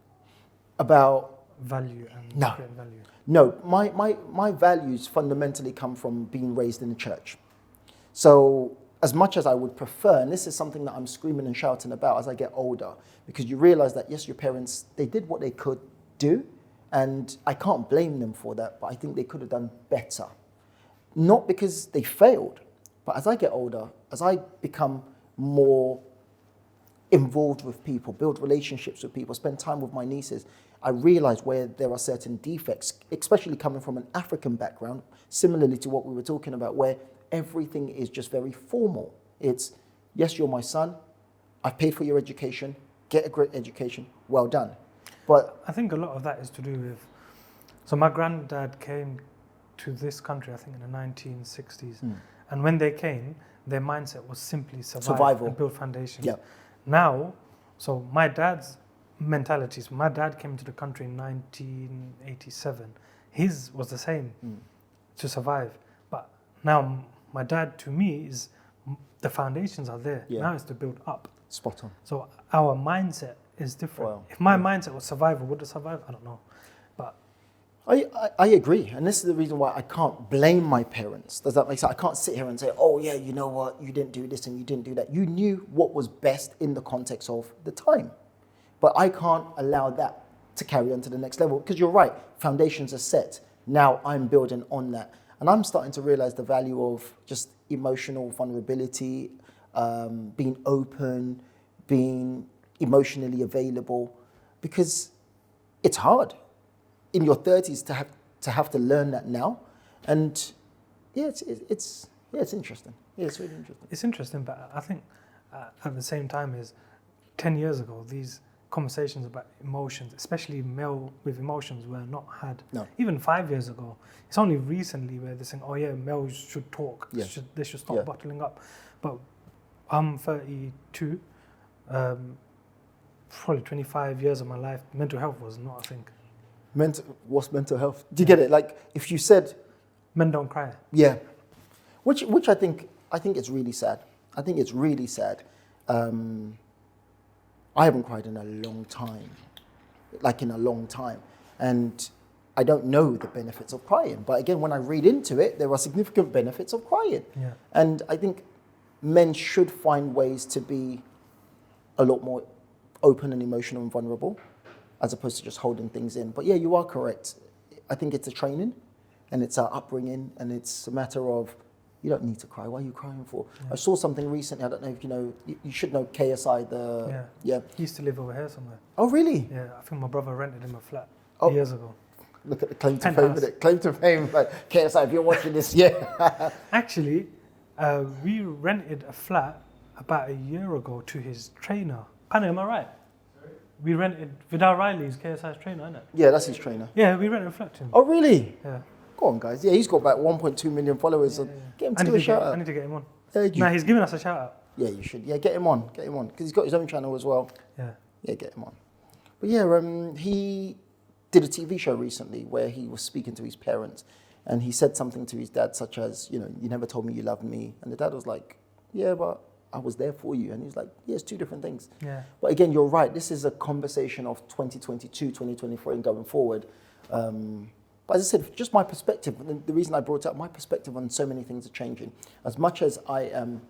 about value and No. creating value? No, my values fundamentally come from being raised in the church. So as much as I would prefer, and this is something that I'm screaming and shouting about as I get older, because you realize that, yes, your parents, they did what they could do, and I can't blame them for that, but I think they could have done better. Not because they failed, but as I get older, as I become more involved with people, build relationships with people, spend time with my nieces, I realize where there are certain defects, especially coming from an African background, similarly to what we were talking about, where everything is just very formal. It's, yes, you're my son, I've paid for your education, get a great education, well done. But I think a lot of that is to do with, so my granddad came to this country, I think in the 1960s, and when they came, their mindset was simply survival. And build foundations. Yep. Now, so my dad's mentalities, my dad came to the country in 1987. His was the same, to survive. But now my dad, to me, is the foundations are there. Yeah. Now it's to build up. spot on. So our mindset is different. Wow. If my mindset was survival, would it survive? I don't know. But I agree, and this is the reason why I can't blame my parents. Does that make sense? I can't sit here and say, "Oh yeah, you know what, you didn't do this and you didn't do that." You knew what was best in the context of the time. But I can't allow that to carry on to the next level, because you're right, foundations are set. Now I'm building on that. And I'm starting to realize the value of just emotional vulnerability, being open, being emotionally available, because it's hard in your 30s to have to learn that now. And yeah, it's interesting. Yeah, it's really interesting. It's interesting, but I think at the same time is 10 years ago, these conversations about emotions, especially male with emotions, were not had. No. Even 5 years ago. It's only recently where they're saying, oh yeah, males should talk. Yeah. They should stop bottling up. But I'm 32. Probably 25 years of my life, mental health was not a thing. What's mental health? Do you get it? Like if you said, men don't cry. Yeah, which I think it's really sad. I think it's really sad. I haven't cried in a long time, and I don't know the benefits of crying. But again, when I read into it, there are significant benefits of crying. Yeah. And I think men should find ways to be a lot more open and emotional and vulnerable, as opposed to just holding things in. But yeah, you are correct. I think it's a training, and it's our upbringing, and it's a matter of, you don't need to cry. Why are you crying for? Yeah. I saw something recently. I don't know if you know. You should know KSI. Yeah. He used to live over here somewhere. Oh, really? Yeah. I think my brother rented him a flat years ago. Look at the claim to fame, isn't it? Claim to fame. Like, KSI, if you're watching this, yeah. Actually, we rented a flat about a year ago to his trainer. Panny, am I right? Sorry? We rented Vidal Riley's KSI's trainer, isn't it? Yeah, that's his trainer. Yeah, we rented a flat to him. Oh, really? Yeah. Go on, guys. Yeah, he's got about 1.2 million followers. So get him to do a shout out. I need to get him on. No, he's giving us a shout out. Yeah, you should. Yeah, get him on. Because he's got his own channel as well. Yeah. Yeah, get him on. But yeah, he did a TV show recently where he was speaking to his parents, and he said something to his dad such as, you never told me you loved me. And the dad was like, yeah, but I was there for you. And he's like, yeah, it's two different things. Yeah. But again, you're right. This is a conversation of 2022, 2023 and going forward. But as I said, just my perspective, the reason I brought up my perspective on so many things are changing. As much as I am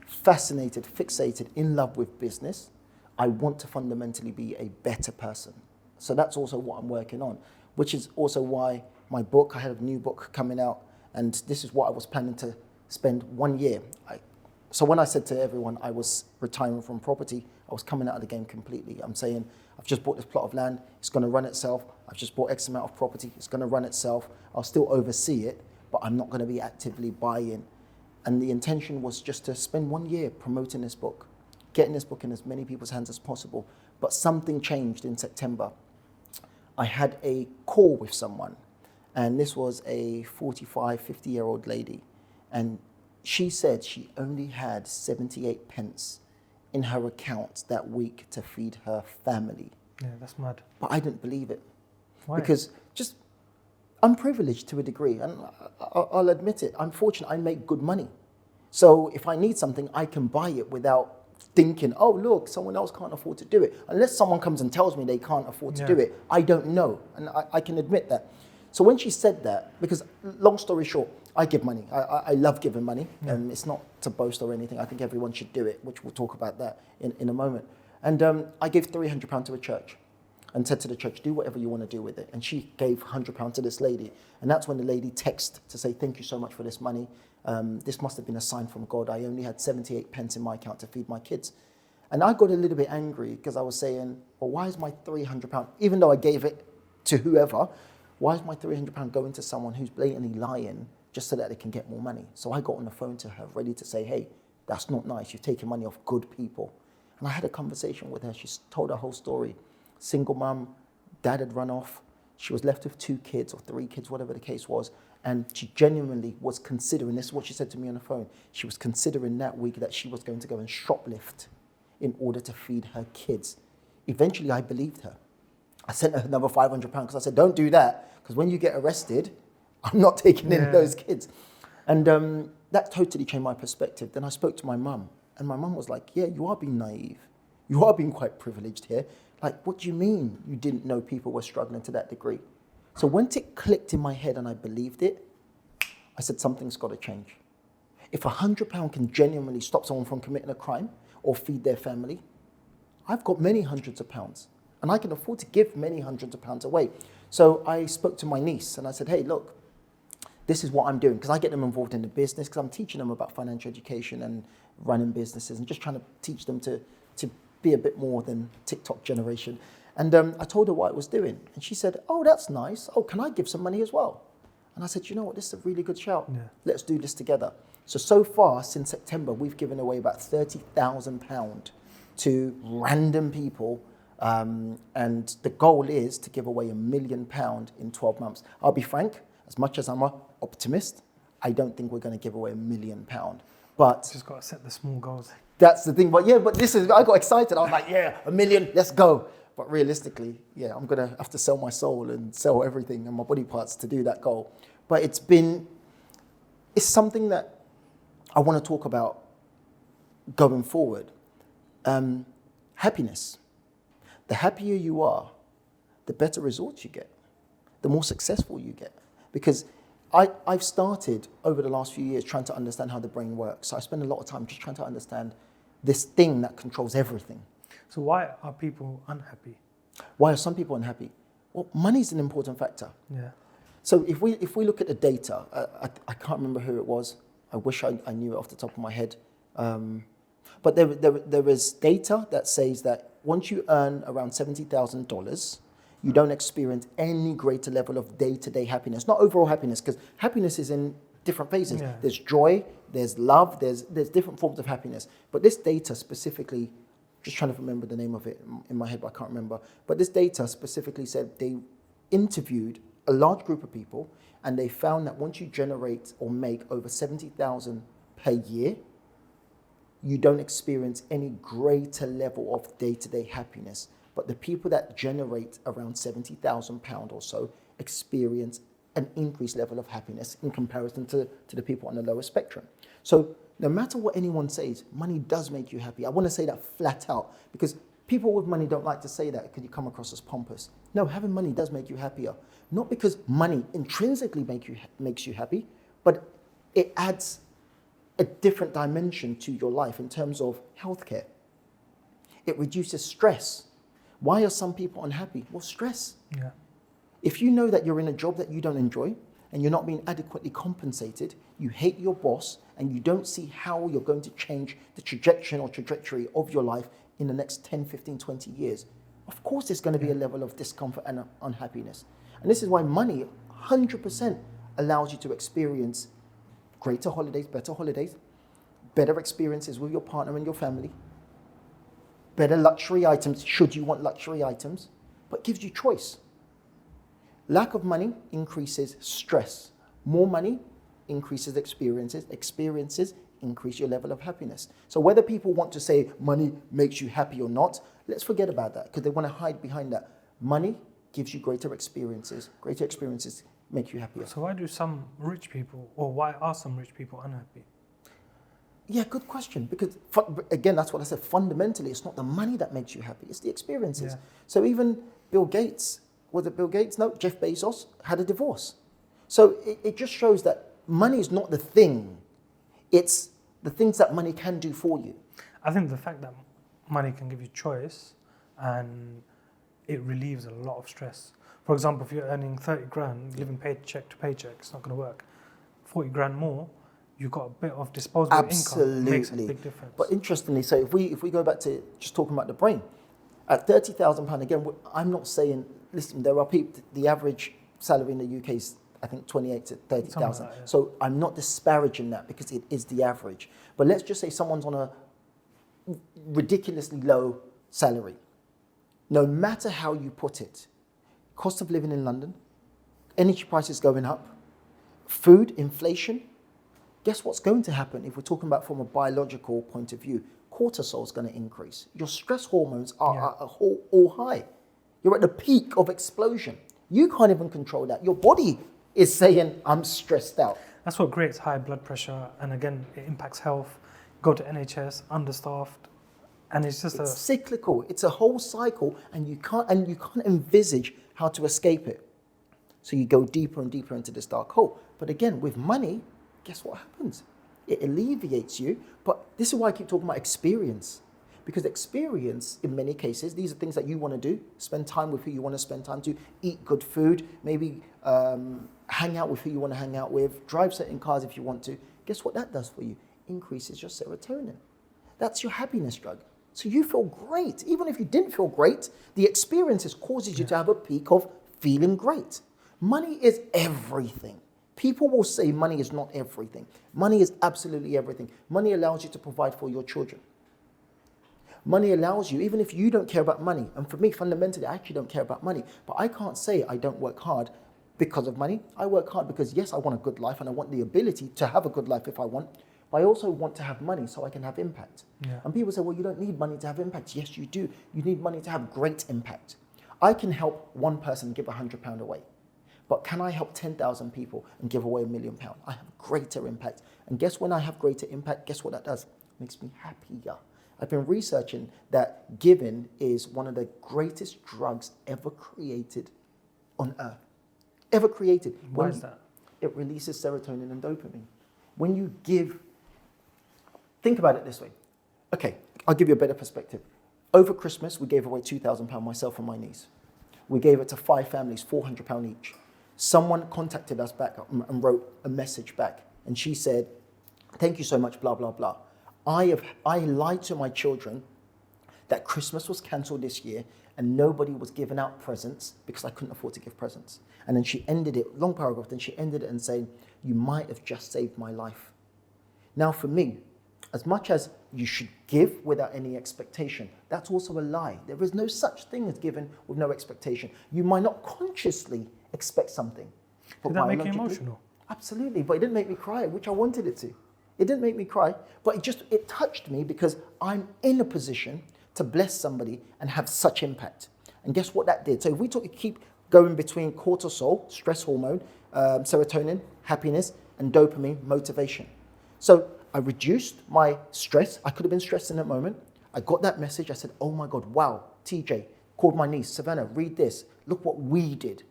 fascinated, fixated, in love with business, I want to fundamentally be a better person. So that's also what I'm working on, which is also why my book, I have a new book coming out, and this is what I was planning to spend 1 year. So when I said to everyone I was retiring from property, I was coming out of the game completely. I'm saying, I've just bought this plot of land, it's going to run itself. I've just bought X amount of property, it's going to run itself. I'll still oversee it, but I'm not going to be actively buying. And the intention was just to spend 1 year promoting this book, getting this book in as many people's hands as possible. But something changed in September. I had a call with someone, and this was a 45, 50-year-old lady. And she said she only had 78 pence in her account that week to feed her family. Yeah, that's mad. But I didn't believe it. Why? Because just, I'm privileged to a degree, and I'll admit it. I'm fortunate, I make good money. So if I need something, I can buy it without thinking, oh, look, someone else can't afford to do it. Unless someone comes and tells me they can't afford to do it, I don't know, and I can admit that. So when she said that, because long story short, I give money. I love giving money, and it's not to boast or anything. I think everyone should do it, which we'll talk about that in a moment. And I gave £300 to a church and said to the church, do whatever you want to do with it. And she gave £100 to this lady. And that's when the lady texted to say, thank you so much for this money. This must have been a sign from God. I only had 78 pence in my account to feed my kids. And I got a little bit angry because I was saying, well, why is my £300, even though I gave it to whoever, why is my £300 going to someone who's blatantly lying just so that they can get more money? So I got on the phone to her, ready to say, hey, that's not nice. You're taking money off good people. And I had a conversation with her. She told her whole story. Single mum, dad had run off. She was left with 2 kids or 3 kids, whatever the case was. And she genuinely was considering, this is what she said to me on the phone, she was considering that week that she was going to go and shoplift in order to feed her kids. Eventually, I believed her. I sent her another £500 because I said, don't do that, because when you get arrested, I'm not taking in those kids. And that totally changed my perspective. Then I spoke to my mum, and my mum was like, yeah, you are being naive. You are being quite privileged here. Like, what do you mean you didn't know people were struggling to that degree? So when it clicked in my head and I believed it, I said, something's got to change. If £100 can genuinely stop someone from committing a crime or feed their family, I've got many hundreds of pounds, and I can afford to give many hundreds of pounds away. So I spoke to my niece and I said, hey, look, this is what I'm doing, because I get them involved in the business, because I'm teaching them about financial education and running businesses and just trying to teach them to be a bit more than TikTok generation. And I told her what I was doing. And she said, oh, that's nice. Oh, can I give some money as well? And I said, you know what, this is a really good shout. Yeah. Let's do this together. So far, since September, we've given away about £30,000 to random people. And the goal is to give away £1 million in 12 months. I'll be frank, as much as I'm an optimist, I don't think we're going to give away £1 million. But Just got to set the small goals. that's the thing. But yeah, but I got excited. I was like, yeah, $1 million, let's go. But realistically, yeah, I'm going to have to sell my soul and sell everything and my body parts to do that goal. But it's something that I want to talk about going forward. Happiness. The happier you are, the better results you get, the more successful you get. Because I've started over the last few years trying to understand how the brain works. So I spend a lot of time just trying to understand this thing that controls everything. So why are people unhappy? Why are some people unhappy? Well, money is an important factor. Yeah. So if we look at the data, I can't remember who it was. I wish I knew it off the top of my head. But there is data that says that once you earn around $70,000, you don't experience any greater level of day-to-day happiness. Not overall happiness, because happiness is in different phases. Yeah. There's joy, there's love, there's different forms of happiness. But this data specifically, just trying to remember the name of it in my head, but I can't remember. But this data specifically said they interviewed a large group of people, and they found that once you generate or make over $70,000 per year, you don't experience any greater level of day-to-day happiness. But the people that generate around £70,000 or so experience an increased level of happiness in comparison to the people on the lower spectrum. So no matter what anyone says, money does make you happy. I want to say that flat out, because people with money don't like to say that because you come across as pompous. No, having money does make you happier. Not because money intrinsically makes you happy, but it adds a different dimension to your life in terms of healthcare. It reduces stress. Why are some people unhappy? Well, stress. Yeah. If you know that you're in a job that you don't enjoy and you're not being adequately compensated, you hate your boss, and you don't see how you're going to change the trajectory of your life in the next 10, 15, 20 years, of course there's going to be a level of discomfort and unhappiness. And this is why money 100% allows you to experience greater holidays, better experiences with your partner and your family, better luxury items, should you want luxury items, but gives you choice. Lack of money increases stress. More money increases experiences. Experiences increase your level of happiness. So whether people want to say money makes you happy or not, let's forget about that, because they want to hide behind that. Money gives you greater experiences. Greater experiences make you happier. So why are some rich people unhappy? Yeah, good question. Because again, that's what I said. Fundamentally, it's not the money that makes you happy; it's the experiences. Yeah. So even Bill Gates, was it Bill Gates? No, Jeff Bezos had a divorce. So it just shows that money is not the thing; it's the things that money can do for you. I think the fact that money can give you choice and it relieves a lot of stress. For example, if you're earning 30 grand, living paycheck to paycheck, it's not going to work. 40 grand more, you've got a bit of disposable Absolutely. income. It makes a big difference. But interestingly, so if we go back to just talking about the brain, at £30,000, again, I'm not saying, listen, there are people, the average salary in the UK is, I think, 28 to 30,000. Like that, yeah. So I'm not disparaging that because it is the average. But let's just say someone's on a ridiculously low salary. No matter how you put it, cost of living in London, energy prices going up, food, inflation, guess what's going to happen if we're talking about from a biological point of view? Cortisol is going to increase. Your stress hormones are all high. You're at the peak of explosion. You can't even control that. Your body is saying, I'm stressed out. That's what creates high blood pressure, and again, it impacts health. Go to NHS, understaffed, and it's cyclical. It's a whole cycle, and you can't envisage how to escape it. So you go deeper and deeper into this dark hole. But again, with money, guess what happens? It alleviates you, but this is why I keep talking about experience. Because experience, in many cases, these are things that you want to do. Spend time with who you want to spend time to, eat good food, maybe hang out with who you want to hang out with, drive certain cars if you want to. Guess what that does for you? increases your serotonin. That's your happiness drug. So you feel great. Even if you didn't feel great, the experiences causes you to have a peak of feeling great. Money is everything. People will say money is not everything. Money is absolutely everything. Money allows you to provide for your children. Money allows you, even if you don't care about money, and for me, fundamentally, I actually don't care about money, but I can't say I don't work hard because of money. I work hard because, yes, I want a good life and I want the ability to have a good life if I want, but I also want to have money so I can have impact. Yeah. And people say, well, you don't need money to have impact. Yes, you do. You need money to have great impact. I can help one person give £100 away. But can I help 10,000 people and give away £1 million? I have greater impact. And guess when I have greater impact, guess what that does? It makes me happier. I've been researching that giving is one of the greatest drugs ever created on earth. Ever created. Why is that? It releases serotonin and dopamine. When you give, think about it this way. Okay, I'll give you a better perspective. Over Christmas, we gave away £2,000, myself and my niece. We gave it to 5 families, £400 each. Someone contacted us back and wrote a message back. And she said, thank you so much, blah, blah, blah. I lied to my children that Christmas was cancelled this year and nobody was giving out presents because I couldn't afford to give presents. And then she ended it, long paragraph, then she ended it and saying, you might have just saved my life. Now for me, as much as you should give without any expectation, that's also a lie. There is no such thing as giving with no expectation. You might not consciously expect something. Did that make you emotional? Absolutely, but it didn't make me cry, which I wanted it to. It didn't make me cry, but it touched me because I'm in a position to bless somebody and have such impact. And guess what that did? So if we keep going between cortisol, stress hormone, serotonin, happiness, and dopamine, motivation. So I reduced my stress. I could have been stressed in that moment. I got that message. I said, oh my God, wow, TJ, called my niece, Savannah, read this. Look what we did.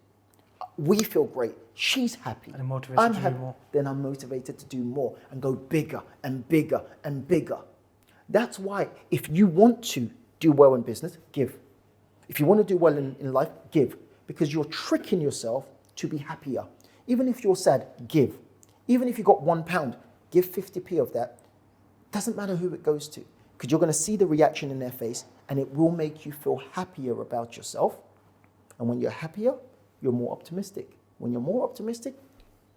We feel great. She's happy. And motivated to do more. Then I'm motivated to do more and go bigger and bigger and bigger. That's why if you want to do well in business, give. If you want to do well in life, give. Because you're tricking yourself to be happier. Even if you're sad, give. Even if you got £1, give 50p of that. Doesn't matter who it goes to. Because you're going to see the reaction in their face and it will make you feel happier about yourself. And when you're happier, you're more optimistic. When you're more optimistic,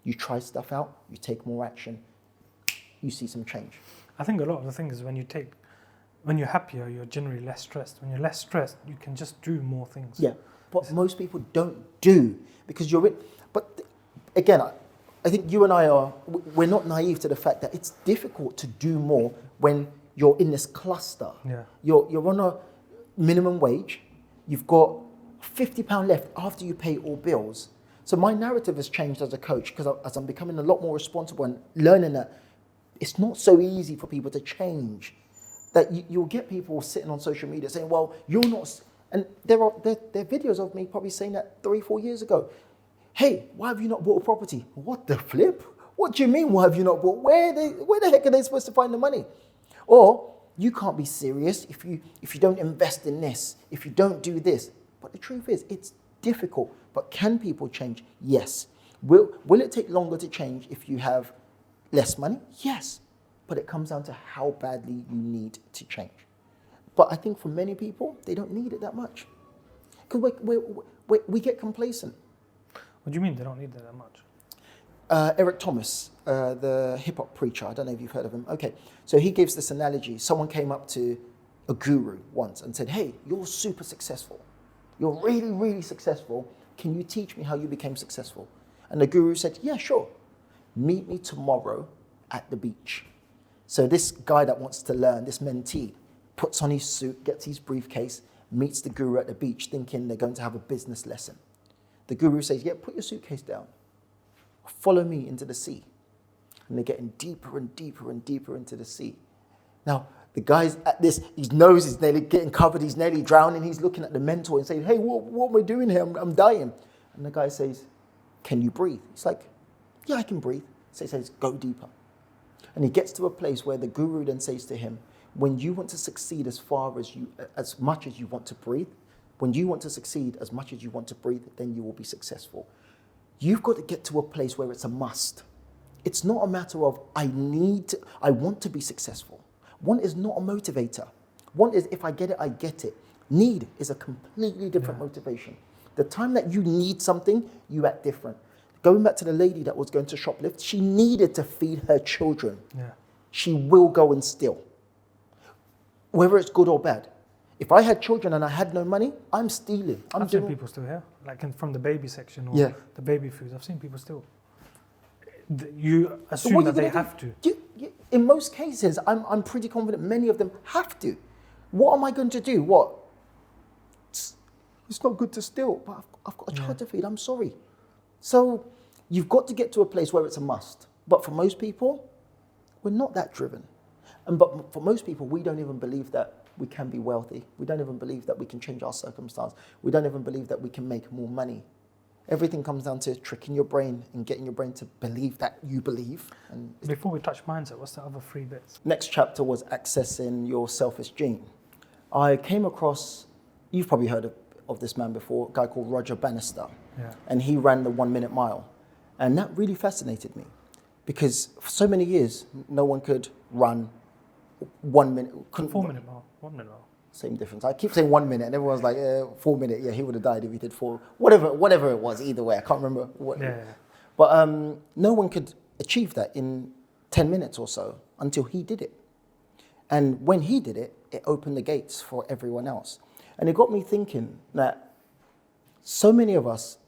you try stuff out, you take more action, you see some change. I think a lot of the thing is when you're happier, you're generally less stressed. When you're less stressed, you can just do more things. Yeah, but most people don't do because you're in. But again, I think you and we're not naive to the fact that it's difficult to do more when you're in this cluster. Yeah. You're on a minimum wage, you've got £50 left after you pay all bills. So my narrative has changed as a coach because as I'm becoming a lot more responsible and learning that it's not so easy for people to change. That you'll get people sitting on social media saying, well, you're not, and there are videos of me probably saying that 3-4 years ago. Hey, why have you not bought a property? What the flip? What do you mean, why have you not bought? Where the heck are they supposed to find the money? Or you can't be serious if you don't invest in this, if you don't do this. But the truth is, it's difficult. But can people change? Yes. Will it take longer to change if you have less money? Yes. But it comes down to how badly you need to change. But I think for many people, they don't need it that much. Because we get complacent. What do you mean they don't need it that much? Eric Thomas, the hip-hop preacher, I don't know if you've heard of him. Okay, so he gives this analogy. Someone came up to a guru once and said, hey, you're super successful. You're really, really successful. Can you teach me how you became successful? And the guru said, yeah, sure. Meet me tomorrow at the beach. So this guy that wants to learn, this mentee, puts on his suit, gets his briefcase, meets the guru at the beach thinking they're going to have a business lesson. The guru says, yeah, put your suitcase down. Follow me into the sea. And they're getting deeper and deeper and deeper into the sea. Now, the guy's at this, his nose is nearly getting covered, he's nearly drowning. He's looking at the mentor and saying, hey, what am I doing here? I'm dying. And the guy says, can you breathe? He's like, yeah, I can breathe. So he says, go deeper. And he gets to a place where the guru then says to him, when you want to succeed as much as you want to breathe, when you want to succeed as much as you want to breathe, then you will be successful. You've got to get to a place where it's a must. It's not a matter of I want to be successful. Want is not a motivator. Want is if I get it, I get it. Need is a completely different motivation. The time that you need something, you act different. Going back to the lady that was going to shoplift, she needed to feed her children. Yeah. She will go and steal, whether it's good or bad. If I had children and I had no money, I'm stealing. I've seen people steal here, like from the baby section or the baby foods. I've seen people steal. You assume that they have to. In most cases, I'm pretty confident many of them have to. What am I going to do? What? It's not good to steal, but I've got a child to feed. I'm sorry. So you've got to get to a place where it's a must. But for most people, we're not that driven. But for most people, we don't even believe that we can be wealthy. We don't even believe that we can change our circumstance. We don't even believe that we can make more money. Everything comes down to tricking your brain and getting your brain to believe that you believe. And before we touch mindset, what's the other 3 bits? Next chapter was accessing your selfish gene. I came across, you've probably heard of this man before, a guy called Roger Bannister. Yeah. And he ran the 1 minute mile. And that really fascinated me because for so many years, no one could run 1 minute. 4 minute mile, 1 minute mile. Same difference. I keep saying 1 minute and everyone's like, 4 minute. Yeah, he would have died if he did 4. Whatever it was, either way. I can't remember what. Yeah. But no one could achieve that in 10 minutes or so until he did it. And when he did it, it opened the gates for everyone else. And it got me thinking that so many of us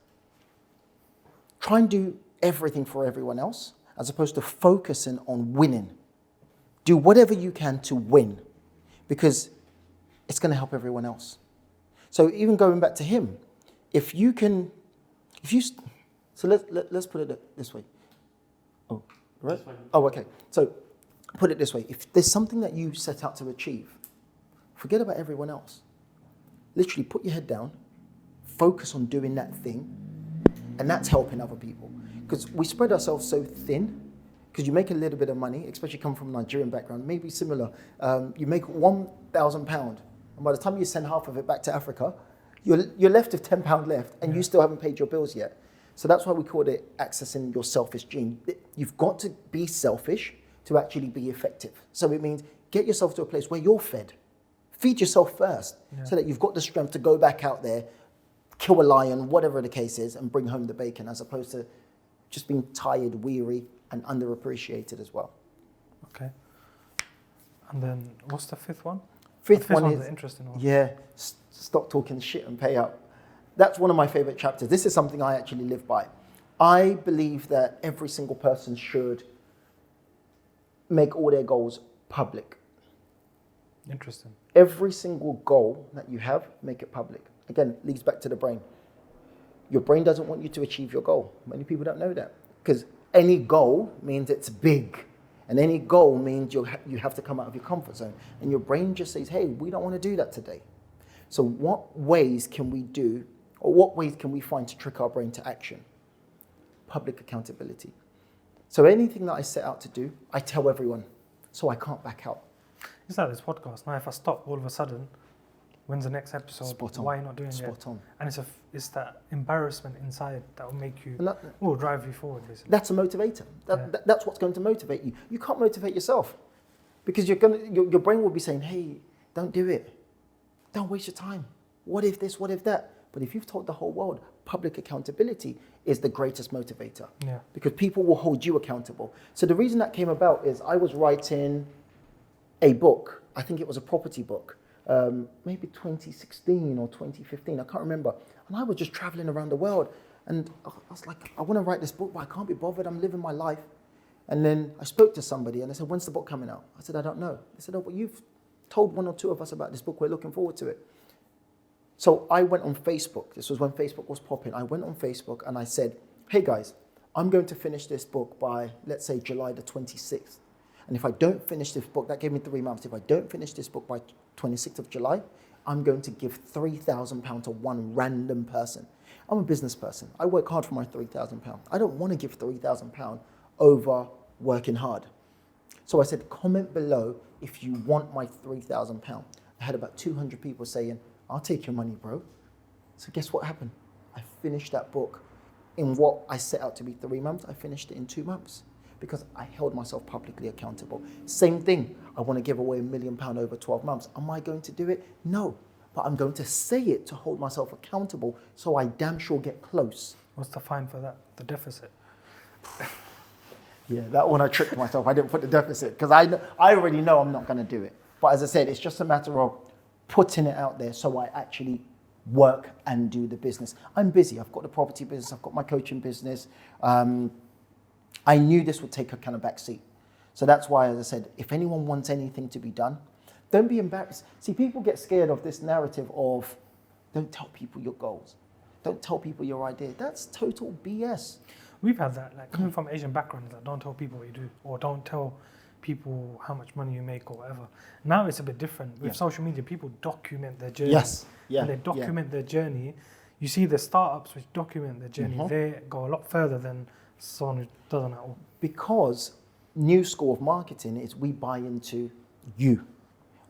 try and do everything for everyone else as opposed to focusing on winning. Do whatever you can to win because it's going to help everyone else. So even going back to him, so let's put it this way. Oh, right? Oh, okay. So put it this way. If there's something that you set out to achieve, forget about everyone else. Literally put your head down, focus on doing that thing, and that's helping other people. Because we spread ourselves so thin, because you make a little bit of money, especially come from a Nigerian background, maybe similar. You make £1,000, and by the time you send half of it back to Africa, you're left with £10 left, and you still haven't paid your bills yet. So that's why we called it accessing your selfish gene. You've got to be selfish to actually be effective. So it means get yourself to a place where you're fed. Feed yourself first so that you've got the strength to go back out there, kill a lion, whatever the case is, and bring home the bacon, as opposed to just being tired, weary, and underappreciated as well. Okay. And then what's the 5th one? Fifth one one's is the interesting one. Yeah, stop talking shit and pay up. That's one of my favorite chapters. This is something I actually live by. I believe that every single person should make all their goals public. Interesting. Every single goal that you have, make it public. Again, leads back to the brain. Your brain doesn't want you to achieve your goal. Many people don't know that. Because any goal means it's big. And any goal means you have to come out of your comfort zone. And your brain just says, hey, we don't want to do that today. So what ways can we do, or what ways can we find to trick our brain to action? Public accountability. So anything that I set out to do, I tell everyone, so I can't back out. It's like this podcast. Now, if I stop all of a sudden, when's the next episode? Spot on. Why are you not doing it? Spot on. And it's that embarrassment inside that will make you, And will drive you forward, basically. that's a motivator. That's what's going to motivate you. You can't motivate yourself because your brain will be saying, hey, don't do it. Don't waste your time. What if this, what if that? But if you've told the whole world, public accountability is the greatest motivator. Yeah. Because people will hold you accountable. So the reason that came about is I was writing a book. I think it was a property book. Maybe 2016 or 2015, I can't remember. And I was just traveling around the world. And I was like, I want to write this book, but I can't be bothered. I'm living my life. And then I spoke to somebody and they said, when's the book coming out? I said, I don't know. They said, oh, but you've told 1 or 2 of us about this book. We're looking forward to it. So I went on Facebook. This was when Facebook was popping. I went on Facebook and I said, hey guys, I'm going to finish this book by, let's say, July the 26th. And if I don't finish this book, that gave me 3 months. If I don't finish this book by 26th of July, I'm going to give £3,000 to one random person. I'm a business person. I work hard for my £3,000. I don't want to give £3,000 over working hard. So I said, comment below if you want my £3,000. I had about 200 people saying, I'll take your money, bro. So guess what happened? I finished that book in what I set out to be 3 months. I finished it in 2 months. because I held myself publicly accountable. Same thing, I want to give away £1 million over 12 months. Am I going to do it? No, but I'm going to say it to hold myself accountable so I damn sure get close. What's the fine for that? The deficit? Yeah, that one I tricked myself. I didn't put the deficit because I already know I'm not going to do it. But as I said, it's just a matter of putting it out there so I actually work and do the business. I'm busy. I've got the property business. I've got my coaching business. I knew this would take a kind of backseat. So that's why, as I said, if anyone wants anything to be done, don't be embarrassed. See, people get scared of this narrative of don't tell people your goals. Don't tell people your idea. That's total BS. We've had that, like coming from Asian backgrounds, like don't tell people what you do, or don't tell people how much money you make or whatever. Now it's a bit different. With social media, people document their journey. Yes. Yeah. When they document their journey, you see the startups which document their journey, they go a lot further than someone who doesn't at all. Because new school of marketing is we buy into you.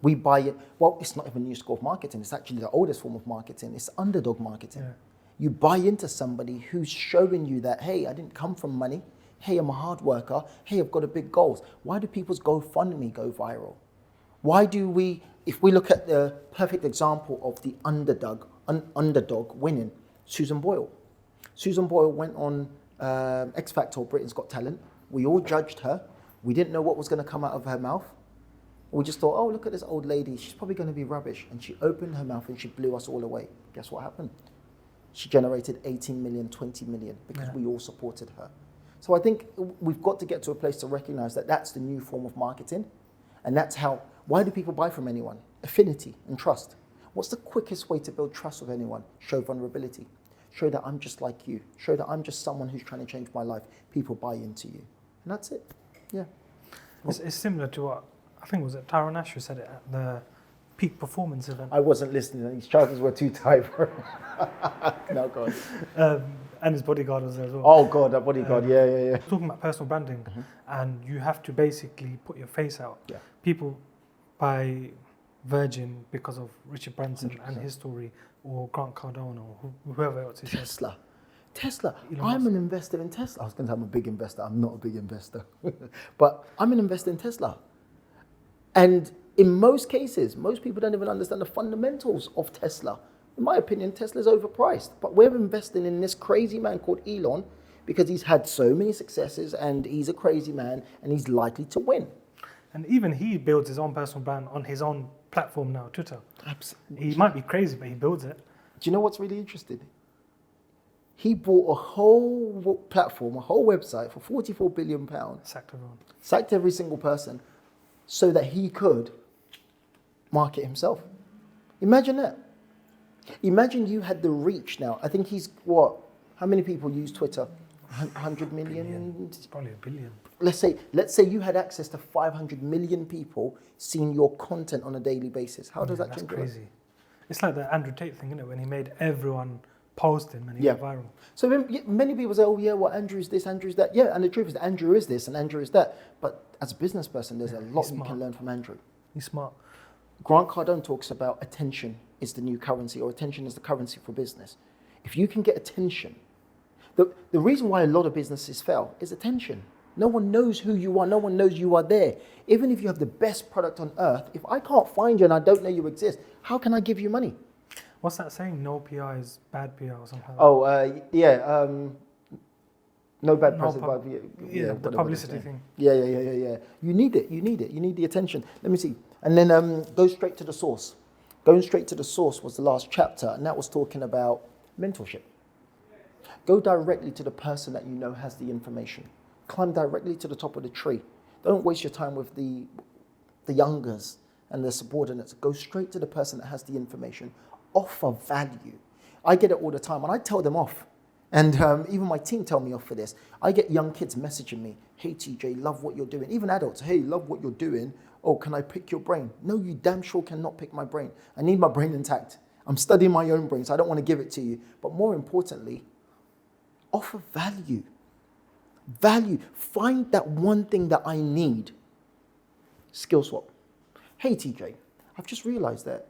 We buy it. Well, it's not even new school of marketing. It's actually the oldest form of marketing. It's underdog marketing. Yeah. You buy into somebody who's showing you that, hey, I didn't come from money. Hey, I'm a hard worker. Hey, I've got a big goals. Why do people's GoFundMe go viral? Why do we, if we look at the perfect example of the underdog winning, Susan Boyle. Susan Boyle went on X Factor, Britain's Got Talent. We all judged her. We didn't know what was going to come out of her mouth. We just thought, oh, look at this old lady. She's probably going to be rubbish. And she opened her mouth and she blew us all away. Guess what happened? She generated 18 million, 20 million because we all supported her. So I think we've got to get to a place to recognize that that's the new form of marketing. And that's how, why do people buy from anyone? Affinity and trust. What's the quickest way to build trust with anyone? Show vulnerability. Show that I'm just like you. Show that I'm just someone who's trying to change my life. People buy into you. And that's it. Yeah. It's similar to what, I think was it Tyrone Ash who said it at the peak performance event. I wasn't listening. These chances were too tight for him. No, God. And his bodyguard was there as well. Oh, God, that bodyguard. Yeah. Talking about personal branding, and you have to basically put your face out. Yeah. People buy Virgin because of Richard Branson 100%. and his story, or Grant Cardone, or whoever else he says. Tesla. Elon I'm Musk. an investor in Tesla. I was going to say I'm a big investor. I'm not a big investor. But I'm an investor in Tesla. And in most cases, most people don't even understand the fundamentals of Tesla. In my opinion, Tesla's overpriced. But we're investing in this crazy man called Elon because he's had so many successes and he's a crazy man and he's likely to win. And even he builds his own personal brand on his own platform now, Twitter. Absolutely. He might be crazy, but he builds it. Do you know what's really interesting? He bought a whole platform, a whole website for £44 billion. Sacked everyone. Sacked every single person so that he could market himself. Imagine that. Imagine you had the reach now. I think he's what? How many people use Twitter? 100 million? Probably 1 billion. Let's say you had access to 500 million people seeing your content on a daily basis. How does that That's change? crazy. It's like the Andrew Tate thing, isn't it? When he made everyone post him and he went viral. So many people say, oh yeah, well, Andrew's this, Andrew's that. Yeah, and the truth is Andrew is this and Andrew is that. But as a business person, there's a lot you can learn from Andrew. He's smart. Grant Cardone talks about attention is the new currency, or attention is the currency for business. If you can get attention, the reason why a lot of businesses fail is attention. No one knows who you are. No one knows you are there. Even if you have the best product on earth, if I can't find you and I don't know you exist, how can I give you money? What's that saying? No PR is bad PR or something like that. Oh, no bad press is bad PR. The publicity thing. Yeah. You need it. You need the attention. Let me see. And then go straight to the source. Going straight to the source was the last chapter, and that was talking about mentorship. Go directly to the person that you know has the information. Climb directly to the top of the tree. Don't waste your time with the youngers and the subordinates. Go straight to the person that has the information. Offer value. I get it all the time, and I tell them off. And even my team tell me off for this. I get young kids messaging me, hey TJ, love what you're doing. Even adults, hey, love what you're doing. Oh, can I pick your brain? No, you damn sure cannot pick my brain. I need my brain intact. I'm studying my own brain, so I don't want to give it to you. But more importantly, offer value. Value. Find that one thing that I need. Skill swap. Hey TJ, I've just realized that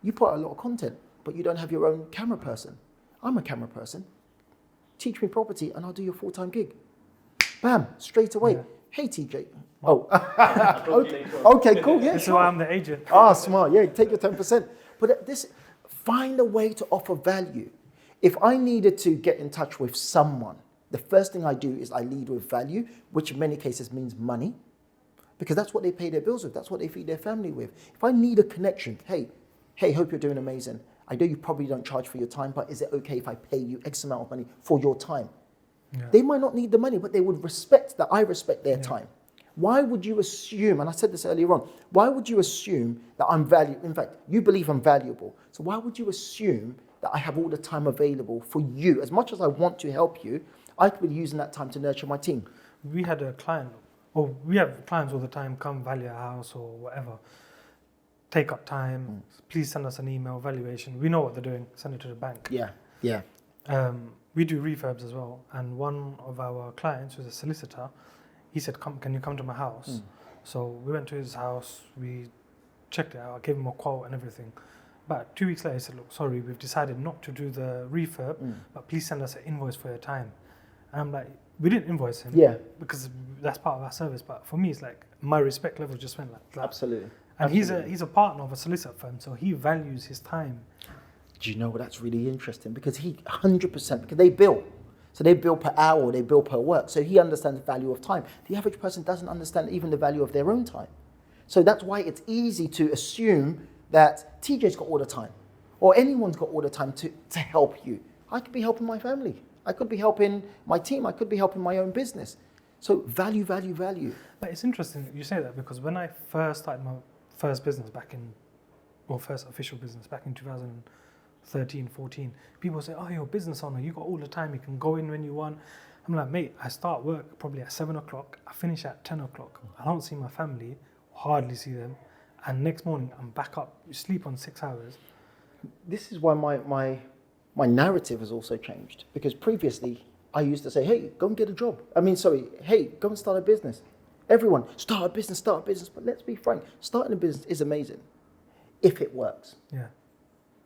you put out a lot of content, but you don't have your own camera person. I'm a camera person. Teach me property and I'll do your full-time gig. Bam, straight away. Yeah. Hey, TJ. Oh, okay, cool. Yeah, This is sure. why I'm the agent. Ah, smart. Yeah, take your 10%. But find a way to offer value. If I needed to get in touch with someone, the first thing I do is I lead with value, which in many cases means money, because that's what they pay their bills with. That's what they feed their family with. If I need a connection, hey, hope you're doing amazing. I know you probably don't charge for your time, but is it okay if I pay you X amount of money for your time? Yeah. They might not need the money, but they would respect that I respect their time. Why would you assume, and I said this earlier on, why would you assume that I'm valuable? In fact, you believe I'm valuable. So why would you assume that I have all the time available for you? As much as I want to help you, I could be using that time to nurture my team. We had a client, or we have clients all the time, come value our house or whatever. Take up time, please send us an email, valuation. We know what they're doing, send it to the bank. Yeah. We do refurbs as well. And one of our clients, who's a solicitor, he said, can you come to my house? So we went to his house, we checked it out, I gave him a quote and everything. But 2 weeks later, he said, look, sorry, we've decided not to do the refurb, but please send us an invoice for your time. And I'm like, we didn't invoice him because that's part of our service. But for me, it's like my respect level just went like that. Absolutely. And he's a partner of a solicitor firm, so he values his time. Do you know what? That's really interesting because he 100%, because they bill. So they bill per hour, they bill per work. So he understands the value of time. The average person doesn't understand even the value of their own time. So that's why it's easy to assume that TJ's got all the time or anyone's got all the time to help you. I could be helping my family. I could be helping my team. I could be helping my own business. So value, value, value. But it's interesting that you say that because when I first started my first business first official business back in 2013, 14, people say, oh, you're a business owner. You got all the time. You can go in when you want. I'm like, mate, I start work probably at 7 o'clock. I finish at 10 o'clock. I don't see my family, hardly see them. And next morning, I'm back up. You sleep on 6 hours. This is why my narrative has also changed. Because previously, I used to say, hey, go and get a job. Hey, go and start a business. Everyone, start a business. But let's be frank, starting a business is amazing if it works. Yeah.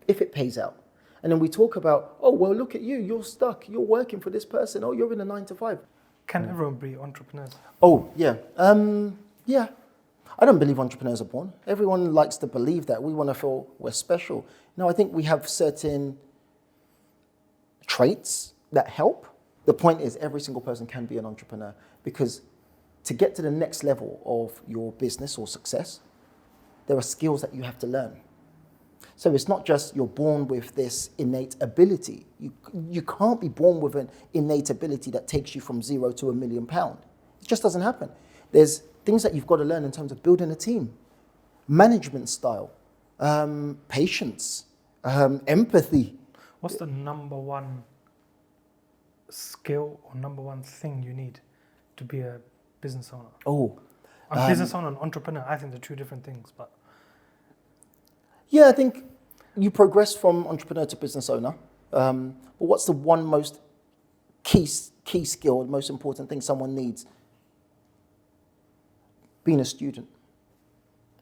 If it pays out. And then we talk about, oh, well, look at you. You're stuck. You're working for this person. Oh, you're in a 9 to 5. Can everyone be entrepreneurs? Oh, yeah. Yeah. I don't believe entrepreneurs are born. Everyone likes to believe that. We want to feel we're special. No, I think we have certain traits that help. The point is every single person can be an entrepreneur because to get to the next level of your business or success, there are skills that you have to learn. So it's not just you're born with this innate ability. You can't be born with an innate ability that takes you from 0 to £1 million. It just doesn't happen. There's things that you've got to learn in terms of building a team, management style, patience, empathy. What's the number one skill or number one thing you need to be a business owner? A business owner and entrepreneur, I think they're two different things. But yeah, I think you progress from entrepreneur to business owner. But what's the one most key skill, the most important thing someone needs? Being a student.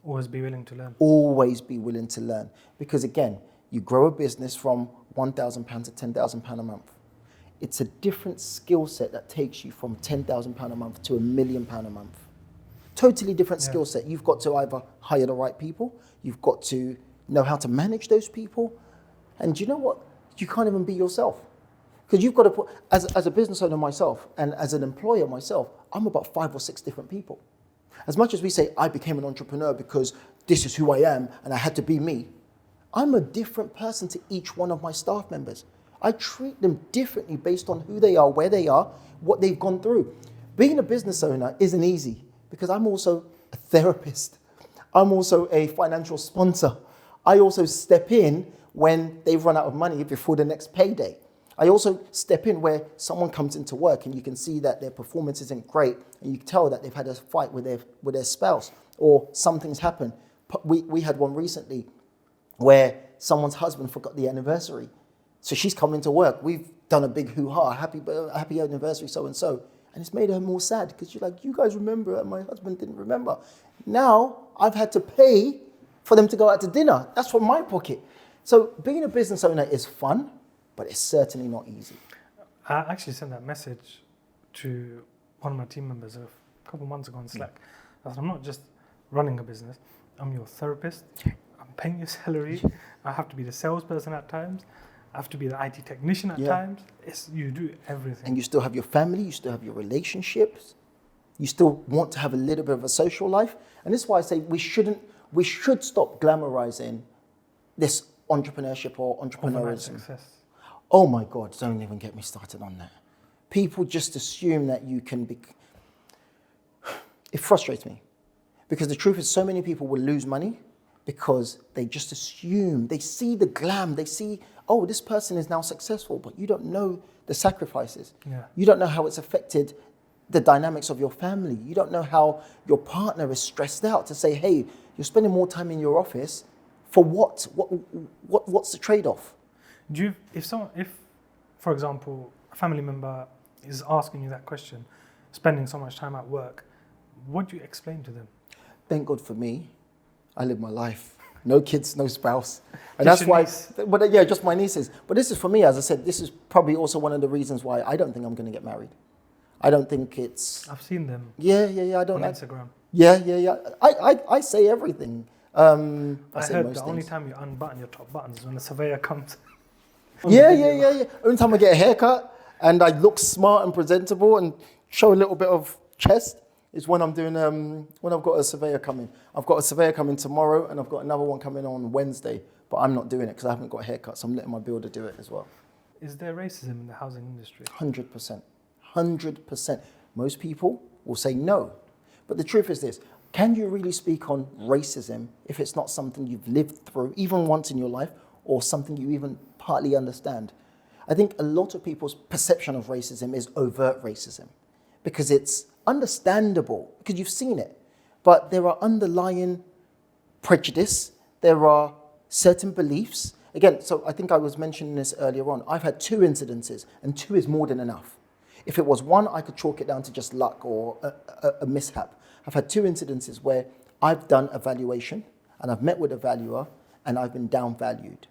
Always be willing to learn. Always be willing to learn. Because again, you grow a business from £1,000 to £10,000 a month. It's a different skill set that takes you from £10,000 a month to £1 million a month. Totally different skill set. You've got to either hire the right people, you've got to know how to manage those people, and you know what? You can't even be yourself. Because you've got to put, as a business owner myself, and as an employer myself, I'm about 5 or 6 different people. As much as we say, I became an entrepreneur because this is who I am and I had to be me, I'm a different person to each one of my staff members. I treat them differently based on who they are, where they are, what they've gone through. Being a business owner isn't easy because I'm also a therapist. I'm also a financial sponsor. I also step in when they've run out of money before the next payday. I also step in where someone comes into work and you can see that their performance isn't great and you can tell that they've had a fight with their spouse or something's happened. We had one recently where someone's husband forgot the anniversary. So she's come into work. We've done a big hoo-ha, happy anniversary, so-and-so. And it's made her more sad because she's like, you guys remember and my husband didn't remember. Now I've had to pay for them to go out to dinner. That's from my pocket. So being a business owner is fun, but it's certainly not easy. I actually sent that message to one of my team members a couple of months ago on Slack. I said, I'm not just running a business, I'm your therapist, I'm paying your salary, I have to be the salesperson at times, I have to be the IT technician at times. You do everything. And you still have your family, you still have your relationships, you still want to have a little bit of a social life. And this is why I say we should stop glamorizing this entrepreneurship or Overnight entrepreneurism. success. Oh my God, don't even get me started on that. People just assume that you can be... It frustrates me. Because the truth is, so many people will lose money because they just assume, they see the glam, they see, oh, this person is now successful, but you don't know the sacrifices. Yeah. You don't know how it's affected the dynamics of your family. You don't know how your partner is stressed out to say, hey, you're spending more time in your office for what? What's the trade-off? If, for example, a family member is asking you that question, spending so much time at work, what do you explain to them? Thank God for me, I live my life. No kids, no spouse. And Just that's your why, niece. but yeah, just my nieces. But this is for me, as I said, this is probably also one of the reasons why I don't think I'm going to get married. I don't think it's... I've seen them Yeah, I don't on like... Instagram. Yeah. I say everything. I say heard most the only things. time you unbutton your top buttons is when the surveyor comes. Yeah. Only time I get a haircut and I look smart and presentable and show a little bit of chest is when I'm doing, when I've got a surveyor coming. I've got a surveyor coming tomorrow and I've got another one coming on Wednesday, but I'm not doing it because I haven't got a haircut, so I'm letting my builder do it as well. Is there racism in the housing industry? 100%. 100%. Most people will say no. But the truth is this, can you really speak on racism if it's not something you've lived through, even once in your life, or something you even partly understand? I think a lot of people's perception of racism is overt racism because it's understandable, because you've seen it. But there are underlying prejudice, there are certain beliefs. Again, so I think I was mentioning this earlier on. I've had 2 incidences, and 2 is more than enough. If it was 1, I could chalk it down to just luck or a mishap. I've had 2 incidences where I've done a valuation, and I've met with a valuer, and I've been downvalued.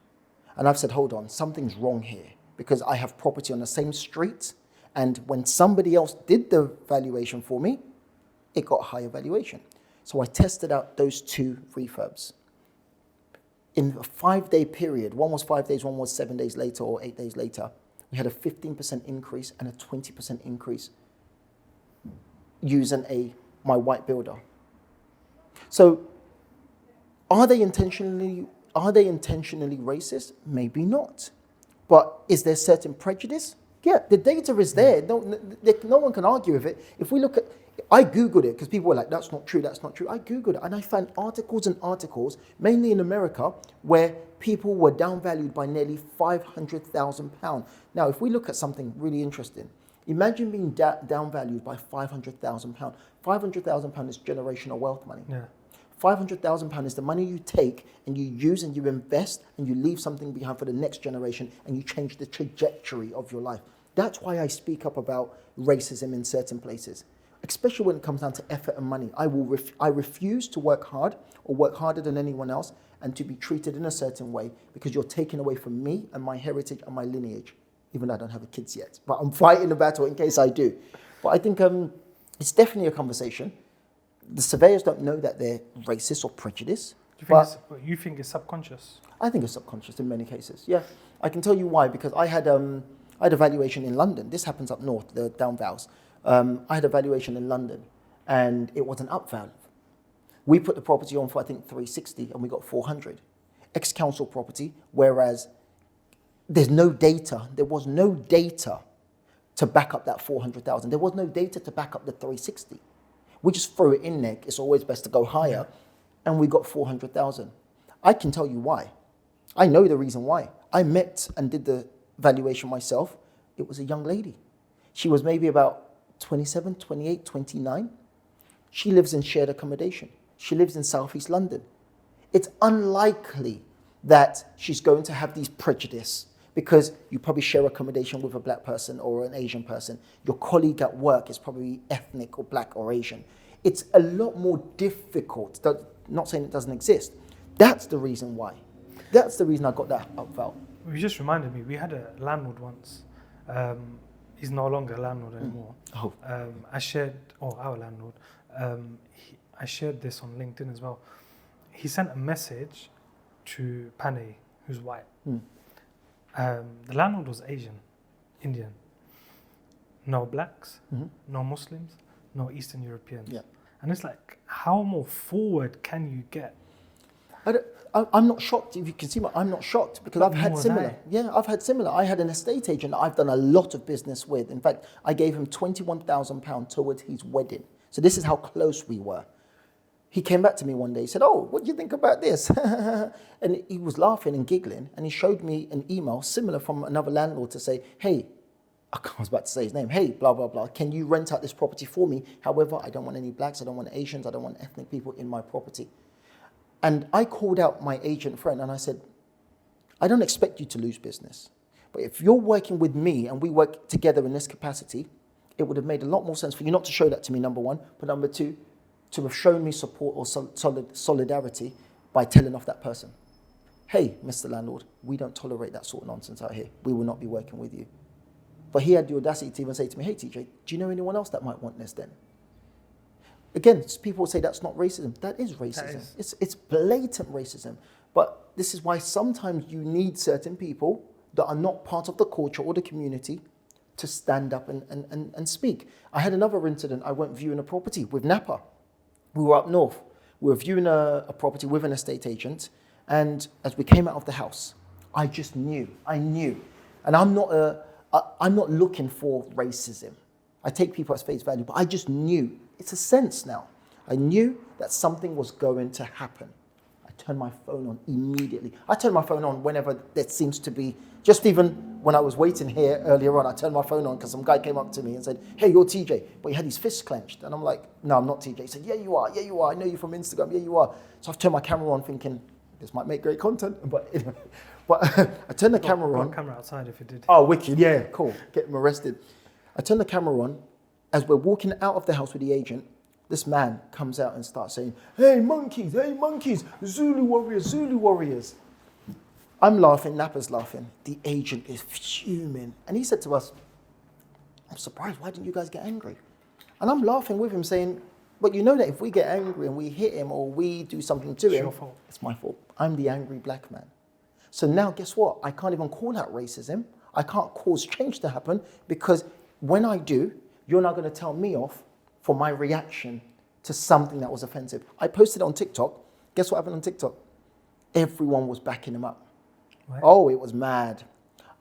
And I've said, hold on, something's wrong here, because I have property on the same street, and when somebody else did the valuation for me, it got a higher valuation. So I tested out those 2 refurbs. In a 5-day period, one was 5 days, one was 7 days later or 8 days later, we had a 15% increase and a 20% increase using my white builder. So are they intentionally racist? Maybe not. But is there certain prejudice? Yeah, the data is there. No one can argue with it. If we look at, I Googled it because people were like, that's not true, that's not true. I Googled it and I found articles and articles, mainly in America, where people were downvalued by nearly £500,000. Now, if we look at something really interesting, imagine being downvalued by £500,000. £500,000 is generational wealth money. Yeah. £500,000 is the money you take and you use and you invest and you leave something behind for the next generation and you change the trajectory of your life. That's why I speak up about racism in certain places, especially when it comes down to effort and money. I refuse to work hard or work harder than anyone else and to be treated in a certain way because you're taking away from me and my heritage and my lineage, even though I don't have kids yet. But I'm fighting the battle in case I do. But I think it's definitely a conversation. The surveyors don't know that they're racist or prejudiced. You think it's subconscious? I think it's subconscious in many cases, yeah. I can tell you why, because I had a valuation in London. This happens up north, the down vals. I had a valuation in London, and it was an up value. We put the property on for, I think, 360, and we got 400. Ex-council property, whereas there's no data. There was no data to back up that 400,000. There was no data to back up the 360. We just threw it in there. It's always best to go higher. And we got 400,000. I can tell you why. I know the reason why. I met and did the valuation myself. It was a young lady. She was maybe about 27, 28, 29. She lives in shared accommodation. She lives in Southeast London. It's unlikely that she's going to have these prejudice because you probably share accommodation with a black person or an Asian person. Your colleague at work is probably ethnic or black or Asian. It's a lot more difficult. Not saying it doesn't exist. That's the reason why. That's the reason I got that up valve. You just reminded me, we had a landlord once. he's no longer a landlord anymore. Oh. Our landlord, I shared this on LinkedIn as well. He sent a message to Panay, who's white. The landlord was Asian, Indian. No blacks, no Muslims, no Eastern Europeans. Yeah. And it's like, how more forward can you get? I'm not shocked. If you can see, I'm not shocked because I've had similar. Yeah, I've had similar. I had an estate agent that I've done a lot of business with. In fact, I gave him £21,000 towards his wedding. So this is how close we were. He came back to me one day. He said, "Oh, what do you think about this?" And he was laughing and giggling. And he showed me an email similar from another landlord to say, "Hey," I was about to say his name. "Hey, blah, blah, blah. Can you rent out this property for me? However, I don't want any blacks. I don't want Asians. I don't want ethnic people in my property." And I called out my agent friend and I said, "I don't expect you to lose business. But if you're working with me and we work together in this capacity, it would have made a lot more sense for you not to show that to me, number one, but number two, to have shown me support or solidarity by telling off that person. Hey, Mr. Landlord, we don't tolerate that sort of nonsense out here. We will not be working with you." But he had the audacity to even say to me, "Hey, TJ, do you know anyone else that might want this then?" Again, people say that's not racism. That is racism. It's blatant racism. But this is why sometimes you need certain people that are not part of the culture or the community to stand up and speak. I had another incident. I went viewing a property with Napa. We were up north. We were viewing a property with an estate agent. And as we came out of the house, I just knew. I knew. And I'm not looking for racism. I take people at face value, but I just knew. It's a sense now. I knew that something was going to happen. I turned my phone on immediately. I turned my phone on whenever there seems to be, just even when I was waiting here earlier on, I turned my phone on because some guy came up to me and said, "Hey, you're TJ." But he had his fists clenched. And I'm like, "No, I'm not TJ." He said, "Yeah, you are. Yeah, you are. I know you from Instagram. Yeah, you are." So I've turned my camera on thinking, this might make great content. But I turned the camera on. Camera outside if you did. Oh, wicked. Yeah, cool. Get him arrested. I turned the camera on. As we're walking out of the house with the agent, this man comes out and starts saying, hey, monkeys, Zulu warriors, Zulu warriors." I'm laughing, Napa's laughing. The agent is fuming. And he said to us, "I'm surprised, why didn't you guys get angry?" And I'm laughing with him saying, "But you know that if we get angry and we hit him or we do something to him, your fault. It's my fault. I'm the angry black man." So now guess what? I can't even call that racism. I can't cause change to happen because when I do, you're not going to tell me off for my reaction to something that was offensive. I posted it on TikTok. Guess what happened on TikTok? Everyone was backing him up. What? Oh, it was mad.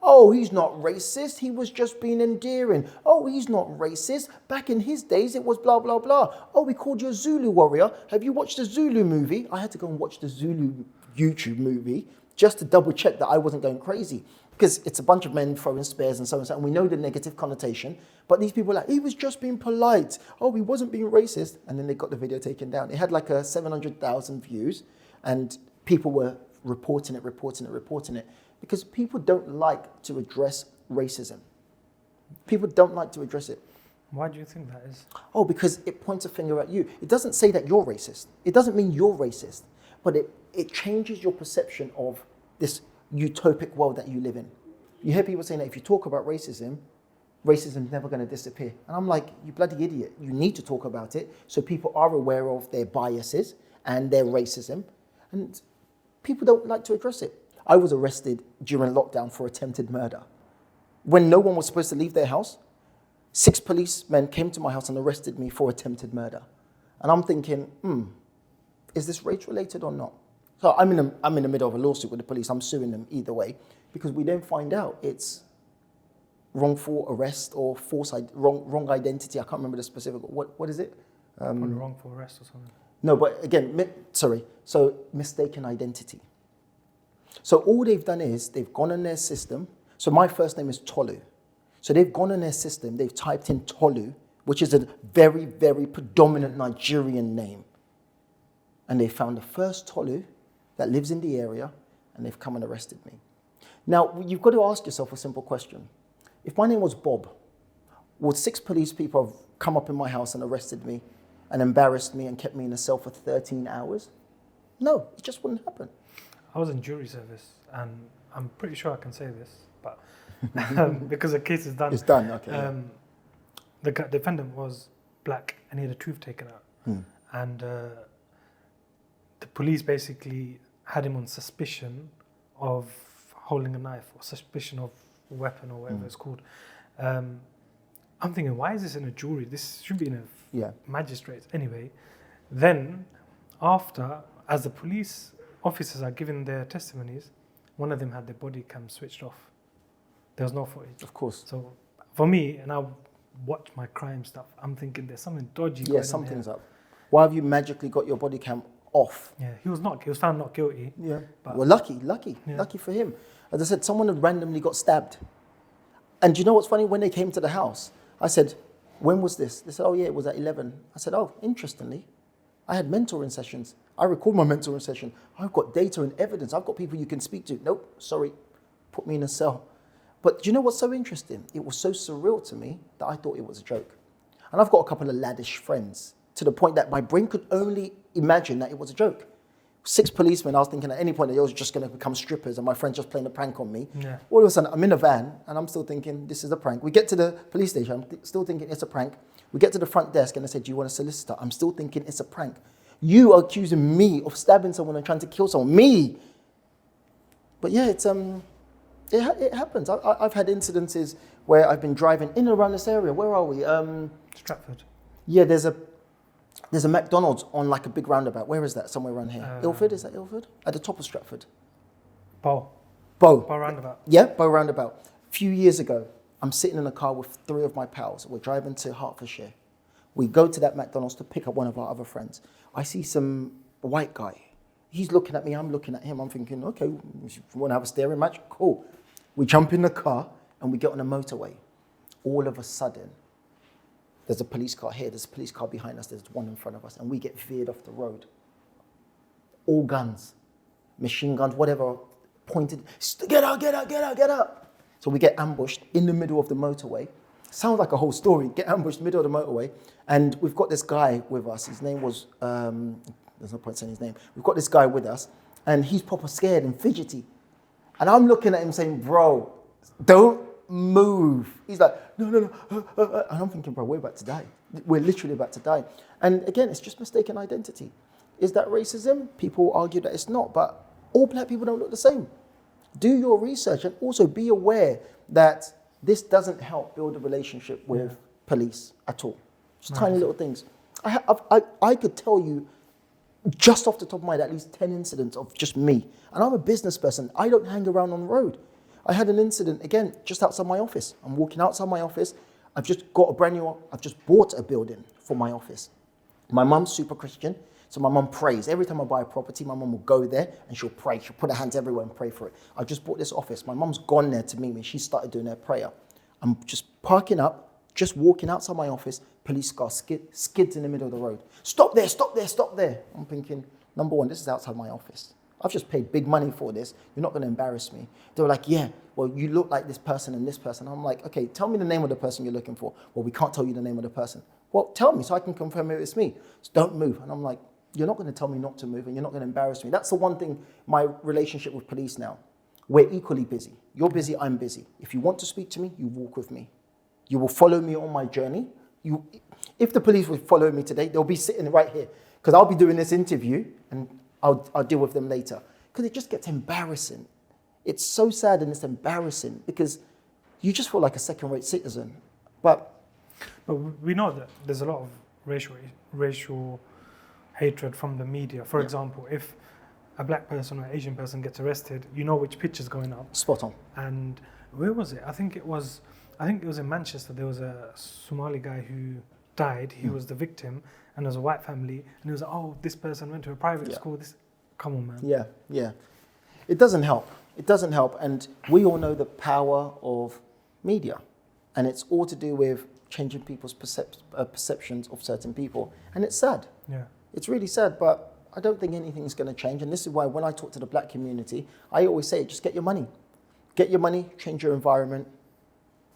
Oh, he's not racist. He was just being endearing. Oh, he's not racist. Back in his days, it was blah, blah, blah. Oh, we called you a Zulu warrior. Have you watched the Zulu movie? I had to go and watch the Zulu YouTube movie just to double check that I wasn't going crazy. Because it's a bunch of men throwing spears and so on and so on. And we know the negative connotation. But these people are like, he was just being polite. Oh, he wasn't being racist. And then they got the video taken down. It had like 700,000 views. And people were reporting it. Because people don't like to address racism. People don't like to address it. Why do you think that is? Oh, because it points a finger at you. It doesn't say that you're racist. It doesn't mean you're racist. But it changes your perception of this utopic world that you live in. You hear people saying that if you talk about racism, racism's never going to disappear. And I'm like, you bloody idiot. You need to talk about it so people are aware of their biases and their racism. And people don't like to address it. I was arrested during lockdown for attempted murder. When no one was supposed to leave their house, 6 policemen came to my house and arrested me for attempted murder. And I'm thinking, is this race-related or not? So I'm in the middle of a lawsuit with the police. I'm suing them either way because we then find out it's wrongful arrest or wrong identity. I can't remember the specific. What is it? Probably wrongful arrest or something. No, but again, So mistaken identity. So all they've done is they've gone in their system. So my first name is Tolu. So they've gone in their system. They've typed in Tolu, which is a very, very predominant Nigerian name. And they found the first Tolu that lives in the area, and they've come and arrested me. Now, you've got to ask yourself a simple question. If my name was Bob, would 6 police people have come up in my house and arrested me and embarrassed me and kept me in a cell for 13 hours? No, it just wouldn't happen. I was in jury service, and I'm pretty sure I can say this, but because the case is done. It's done, okay. The defendant was black and he had a tooth taken out. And the police basically had him on suspicion of holding a knife or suspicion of a weapon or whatever it's called. I'm thinking, why is this in a jury? This should be in a magistrate. Anyway, then after, as the police officers are giving their testimonies, one of them had their body cam switched off. There was no footage. Of course. So for me, and I watch my crime stuff, I'm thinking there's something dodgy going on. Yeah, something's up. Why have you magically got your body cam off? Yeah, he was found not guilty. Yeah. Well, lucky for him. As I said, someone had randomly got stabbed. And do you know what's funny? When they came to the house, I said, when was this? They said, oh yeah, it was at 11. I said, oh, interestingly, I had mentoring sessions. I record my mentoring session. I've got data and evidence. I've got people you can speak to. Nope, sorry, put me in a cell. But do you know what's so interesting? It was so surreal to me that I thought it was a joke. And I've got a couple of laddish friends to the point that my brain could only imagine that it was a joke. 6 policemen, I was thinking at any point that they was just going to become strippers and my friend's just playing a prank on me. Yeah. All of a sudden, I'm in a van and I'm still thinking, this is a prank. We get to the police station, I'm still thinking it's a prank. We get to the front desk and they said, do you want a solicitor? I'm still thinking it's a prank. You are accusing me of stabbing someone and trying to kill someone. Me! But yeah, it happens. I've had incidences where I've been driving in and around this area. Where are we? Stratford. Yeah, there's a McDonald's on like a big roundabout. Where is that? Somewhere around here. Ilford, is that Ilford? At the top of Stratford. Bow roundabout. Yeah, Bow roundabout. A few years ago, I'm sitting in a car with 3 of my pals. We're driving to Hertfordshire. We go to that McDonald's to pick up one of our other friends. I see some white guy. He's looking at me, I'm looking at him. I'm thinking, okay, if you want to have a staring match, cool. We jump in the car and we get on a motorway. All of a sudden, there's a police car here, there's a police car behind us, there's one in front of us, and we get veered off the road. All guns, machine guns, whatever, pointed, get out, get out, get out, get out. So we get ambushed in the middle of the motorway. Sounds like a whole story, get ambushed in the middle of the motorway, and we've got this guy with us, his name was, there's no point saying his name, we've got this guy with us, and he's proper scared and fidgety. And I'm looking at him saying, bro, don't move. He's like, no. And I'm thinking, bro, we're about to die. We're literally about to die. And again, it's just mistaken identity. Is that racism? People argue that it's not, but all black people don't look the same. Do your research and also be aware that this doesn't help build a relationship with police at all. Just tiny little things. I could tell you just off the top of my head, at least 10 incidents of just me. And I'm a business person. I don't hang around on the road. I had an incident, again, just outside my office. I'm walking outside my office. I've just bought a building for my office. My mum's super Christian, so my mum prays. Every time I buy a property, my mum will go there and she'll pray. She'll put her hands everywhere and pray for it. I just bought this office. My mum's gone there to meet me. She started doing her prayer. I'm just parking up, just walking outside my office. Police car skids in the middle of the road. Stop there, stop there, stop there. I'm thinking, number one, this is outside my office. I've just paid big money for this. You're not going to embarrass me. They were like, yeah, well, you look like this person and this person. I'm like, okay, tell me the name of the person you're looking for. Well, we can't tell you the name of the person. Well, tell me so I can confirm if it's me. So don't move. And I'm like, you're not going to tell me not to move and you're not going to embarrass me. That's the one thing, my relationship with police now. We're equally busy. You're busy, I'm busy. If you want to speak to me, you walk with me. You will follow me on my journey. If the police will follow me today, they'll be sitting right here because I'll be doing this interview and I'll deal with them later. Because it just gets embarrassing. It's so sad and it's embarrassing because you just feel like a second-rate citizen. But we know that there's a lot of racial hatred from the media. For example, if a black person or Asian person gets arrested, you know which picture's going up. Spot on. And where was it? I think it was in Manchester. There was a Somali guy who died. He was the victim, and there was a white family. And he was like, "Oh, this person went to a private school." Come on, man. Yeah. It doesn't help. It doesn't help. And we all know the power of media, and it's all to do with changing people's perceptions of certain people. And it's sad. Yeah. It's really sad, but I don't think anything's going to change. And this is why when I talk to the black community, I always say, just get your money. Get your money, change your environment,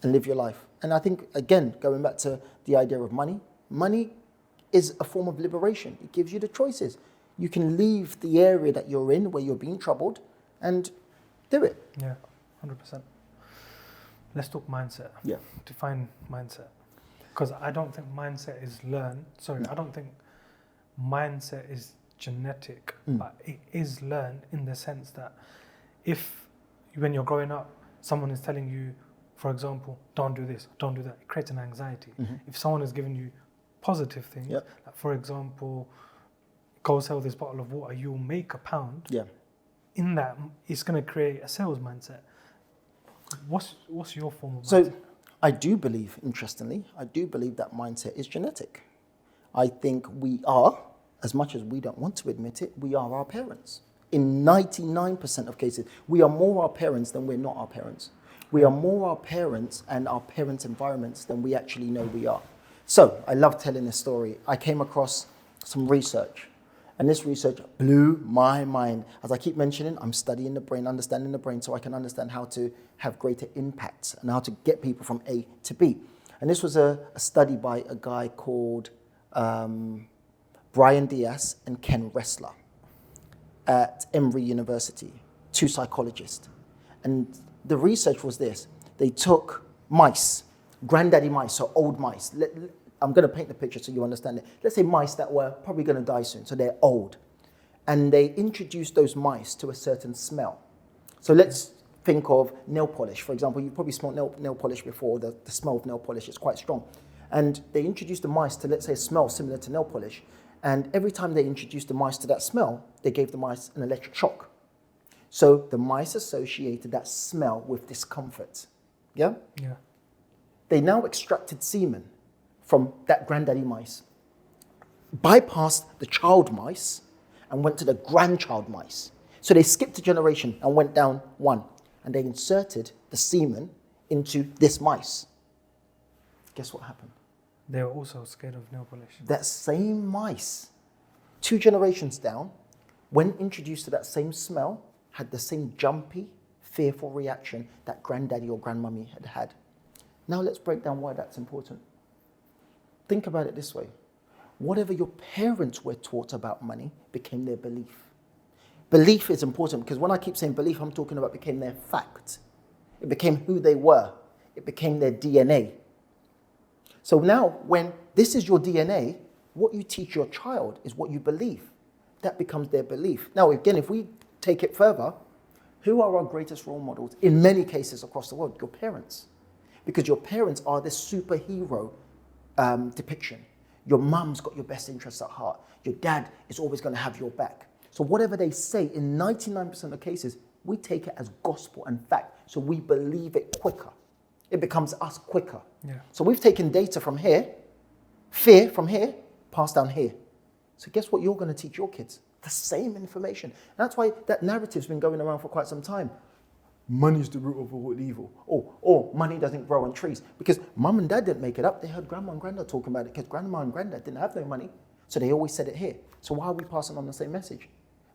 and live your life. And I think, again, going back to the idea of money, money is a form of liberation. It gives you the choices. You can leave the area that you're in where you're being troubled and do it. Yeah, 100%. Let's talk mindset. Yeah. Define mindset. Because I don't think mindset is learned. Sorry, I don't think mindset is genetic, but it is learned in the sense that if when you're growing up, someone is telling you, for example, don't do this, don't do that, it creates an anxiety. If someone is giving you positive things, like for example, go sell this bottle of water, you'll make £1. Yeah. In that, it's going to create a sales mindset. What's your form of mindset? So I do believe, interestingly, that mindset is genetic. I think we are, as much as we don't want to admit it, we are our parents. In 99% of cases, we are more our parents than we're not our parents. We are more our parents and our parents' environments than we actually know we are. So I love telling this story. I came across some research, and this research blew my mind. As I keep mentioning, I'm studying the brain, understanding the brain, so I can understand how to have greater impacts and how to get people from A to B. And this was a study by a guy called Brian Diaz and Ken Ressler at Emory University, 2 psychologists. And the research was this. They took mice, granddaddy mice, so old mice. I'm going to paint the picture so you understand it. Let's say mice that were probably going to die soon, so they're old. And they introduced those mice to a certain smell. So let's think of nail polish. For example, you've probably smelled nail polish before. The smell of nail polish is quite strong. And they introduced the mice to, let's say, a smell similar to nail polish. And every time they introduced the mice to that smell, they gave the mice an electric shock. So the mice associated that smell with discomfort. Yeah? Yeah. They now extracted semen from that granddaddy mice, bypassed the child mice, and went to the grandchild mice. So they skipped a generation and went down one. And they inserted the semen into this mice. Guess what happened? They were also scared of nail polish. That same mice, 2 generations down, when introduced to that same smell, had the same jumpy, fearful reaction that granddaddy or grandmummy had had. Now let's break down why that's important. Think about it this way. Whatever your parents were taught about money became their belief. Belief is important because when I keep saying belief, I'm talking about became their fact. It became who they were. It became their DNA. So now when this is your DNA, what you teach your child is what you believe. That becomes their belief. Now again, if we take it further, who are our greatest role models in many cases across the world? Your parents. Because your parents are this superhero depiction. Your mum's got your best interests at heart. Your dad is always going to have your back. So whatever they say, in 99% of cases, we take it as gospel and fact. So we believe it quicker. It becomes us quicker. Yeah. So we've taken data from here, fear from here, passed down here. So guess what you're going to teach your kids? The same information. That's why that narrative's been going around for quite some time. Money's the root of all evil. Or money doesn't grow on trees. Because mum and dad didn't make it up. They heard grandma and granddad talking about it because grandma and granddad didn't have no money. So they always said it here. So why are we passing on the same message?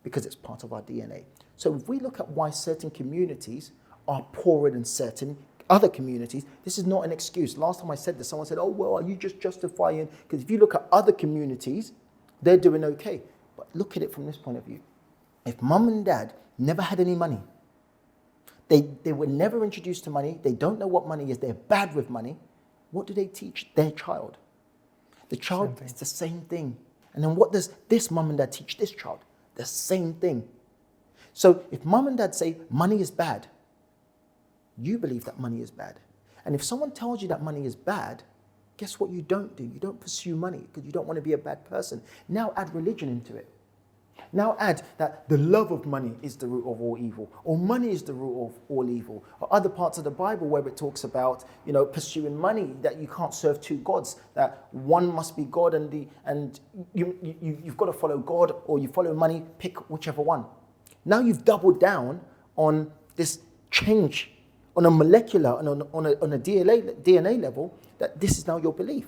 Because it's part of our DNA. So if we look at why certain communities are poorer than certain other communities, this is not an excuse. Last time I said this, someone said, oh, well, are you just justifying? Because if you look at other communities, they're doing okay. But look at it from this point of view. If mum and dad never had any money, they were never introduced to money, they don't know what money is, they're bad with money, what do they teach their child? The child is the same thing. And then what does this mum and dad teach this child? The same thing. So if mum and dad say money is bad, you believe that money is bad. And if someone tells you that money is bad, guess what you don't do? You don't pursue money because you don't want to be a bad person. Now add religion into it. Now add that the love of money is the root of all evil, or money is the root of all evil, or other parts of the Bible where it talks about, pursuing money, that you can't serve 2 gods, that one must be God and you've got to follow God or you follow money, pick whichever one. Now you've doubled down on this change on a molecular and on a DNA level, that this is now your belief.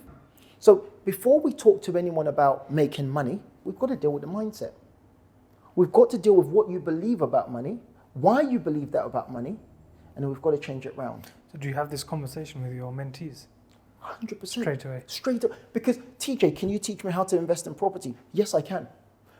So before we talk to anyone about making money, we've got to deal with the mindset. We've got to deal with what you believe about money, why you believe that about money, and then we've got to change it round. So do you have this conversation with your mentees? 100%. Straight away? Straight away. Because, TJ, can you teach me how to invest in property? Yes, I can.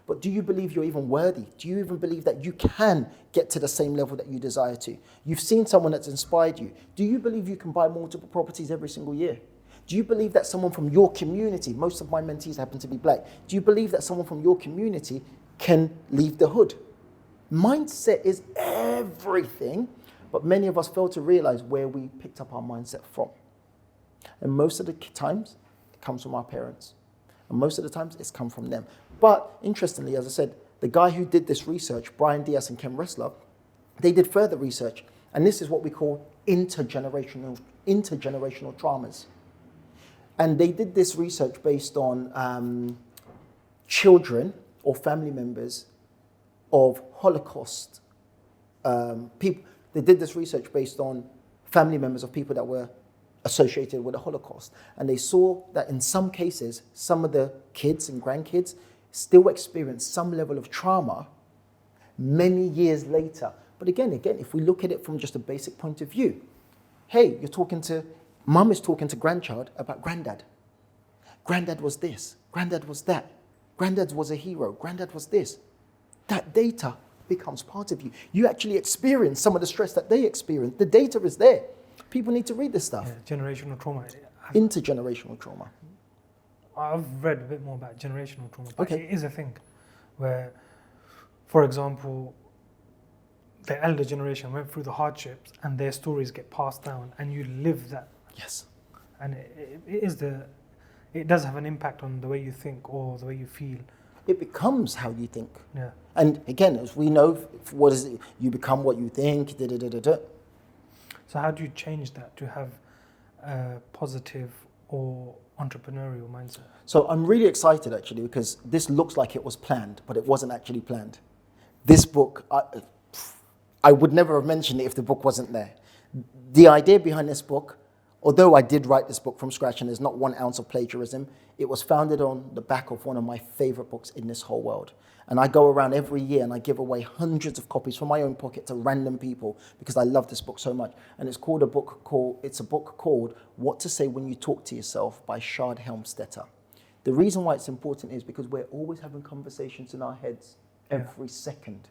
But do you believe you're even worthy? Do you even believe that you can get to the same level that you desire to? You've seen someone that's inspired you. Do you believe you can buy multiple properties every single year? Do you believe that someone from your community, most of my mentees happen to be black, do you believe that someone from your community can leave the hood? Mindset is everything, but many of us fail to realize where we picked up our mindset from. And most of the times, it comes from our parents. And most of the times, it's come from them. But interestingly, as I said, the guy who did this research, Brian Diaz and Ken Ressler, they did further research. And this is what we call intergenerational traumas. And they did this research based on children or family members of Holocaust people. They did this research based on family members of people that were associated with the Holocaust. And they saw that in some cases, some of the kids and grandkids still experience some level of trauma many years later. But again, if we look at it from just a basic point of view, hey, mum is talking to grandchild about granddad. Granddad was this, granddad was that, granddad was a hero, granddad was this. That data becomes part of you. You actually experience some of the stress that they experience. The data is there. People need to read this stuff. Yeah, generational trauma. Intergenerational trauma. I've read a bit more about generational trauma, but Okay. it is a thing where, for example, the elder generation went through the hardships and their stories get passed down and you live that. Yes. And it does have an impact on the way you think or the way you feel. It becomes how you think. Yeah. And again, as we know, what is it? You become what you think. Da, da, da, da, da. So how do you change that to have a positive or entrepreneurial mindset? So I'm really excited actually because this looks like it was planned, but it wasn't actually planned. This book, I would never have mentioned it if the book wasn't there. The idea behind this book, although I did write this book from scratch and there's not 1 ounce of plagiarism, it was founded on the back of one of my favorite books in this whole world. And I go around every year and I give away hundreds of copies from my own pocket to random people because I love this book so much. And it's a book called What to Say When You Talk to Yourself by Shard Helmstetter. The reason why it's important is because we're always having conversations in our heads every second.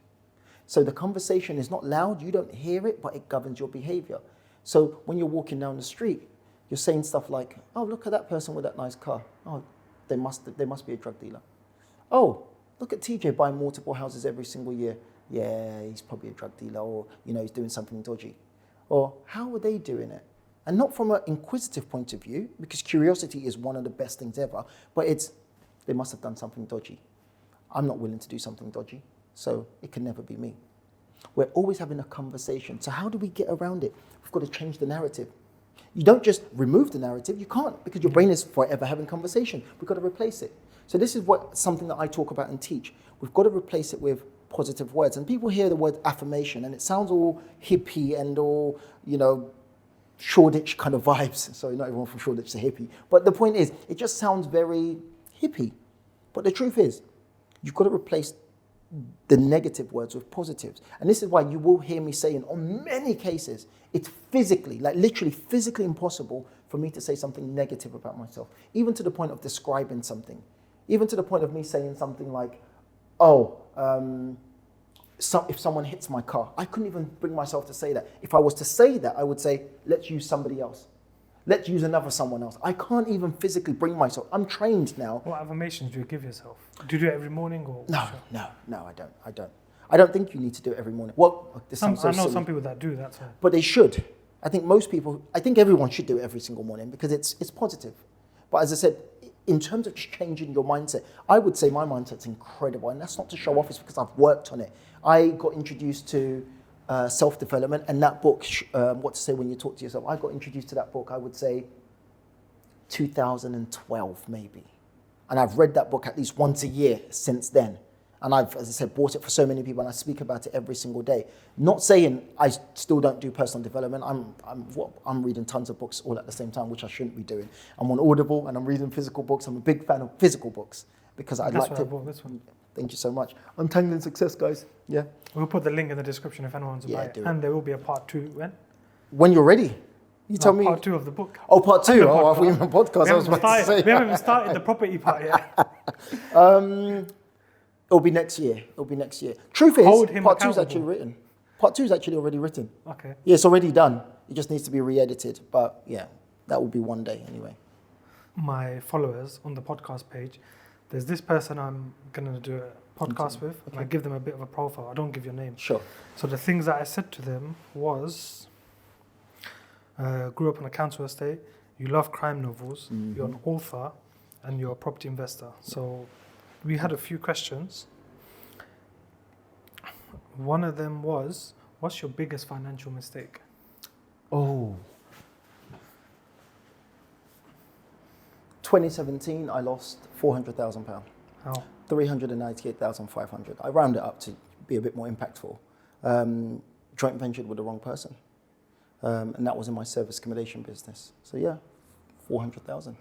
So the conversation is not loud, you don't hear it, but it governs your behavior. So when you're walking down the street, you're saying stuff like, oh, look at that person with that nice car. Oh, they must be a drug dealer. Oh, look at TJ buying multiple houses every single year. Yeah, he's probably a drug dealer, or he's doing something dodgy. Or how are they doing it? And not from an inquisitive point of view, because curiosity is one of the best things ever, but they must have done something dodgy. I'm not willing to do something dodgy, so it can never be me. We're always having a conversation. So how do we get around it? We've got to change the narrative. You don't just remove the narrative, you can't, because your brain is forever having conversation. We've got to replace it. So this is something that I talk about and teach. We've got to replace it with positive words. And people hear the word affirmation and it sounds all hippie and all, Shoreditch kind of vibes. Sorry, not everyone from Shoreditch is a hippie. But the point is, it just sounds very hippie. But the truth is, you've got to replace the negative words with positives. And this is why you will hear me saying on many cases, it's physically, like literally physically impossible for me to say something negative about myself, even to the point of describing something, even to the point of me saying something like, if someone hits my car, I couldn't even bring myself to say that. If I was to say that, I would say, let's use somebody else. Let's use someone else. I can't even physically bring myself. I'm trained now. What affirmations do you give yourself? Do you do it every morning or? No, I don't. I don't think you need to do it every morning. Well, I know some people that do, that's why. But they should. I think everyone should do it every single morning because it's positive. But as I said, in terms of changing your mindset, I would say my mindset's incredible. And that's not to show off, it's because I've worked on it. I got introduced to self-development, and that book, What to Say When You Talk to Yourself, I got introduced to that book, I would say 2012 maybe. And I've read that book at least once a year since then. And I've, as I said, bought it for so many people and I speak about it every single day. Not saying I still don't do personal development. I'm reading tons of books all at the same time, which I shouldn't be doing. I'm on Audible and I'm reading physical books. I'm a big fan of physical books because I like to. I bought this one. Thank you so much. Untangling Success, guys. Yeah. We'll put the link in the description if anyone wants to buy it. And there will be a part 2 when? When you're ready. You tell me. Part 2 of the book. Oh, part 2. Oh, I thought you meant podcast. We haven't even started the property part yet. It'll be next year. It'll be next year. Truth is, Hold him part two is accountable. actually written. Part 2 is actually already written. Okay. Yeah, it's already done. It just needs to be re-edited. But yeah, that will be one day anyway. My followers on the podcast page, there's this person I'm going to do a podcast with, and I give them a bit of a profile. I don't give your name. Sure. So the things that I said to them was, grew up on a council estate, you love crime novels, you're an author, and you're a property investor. So we had a few questions. One of them was, what's your biggest financial mistake? Oh. 2017, I lost £400,000. How? 398,500. I round it up to be a bit more impactful. Joint ventured with the wrong person. And that was in my service accommodation business. So yeah, 400,000.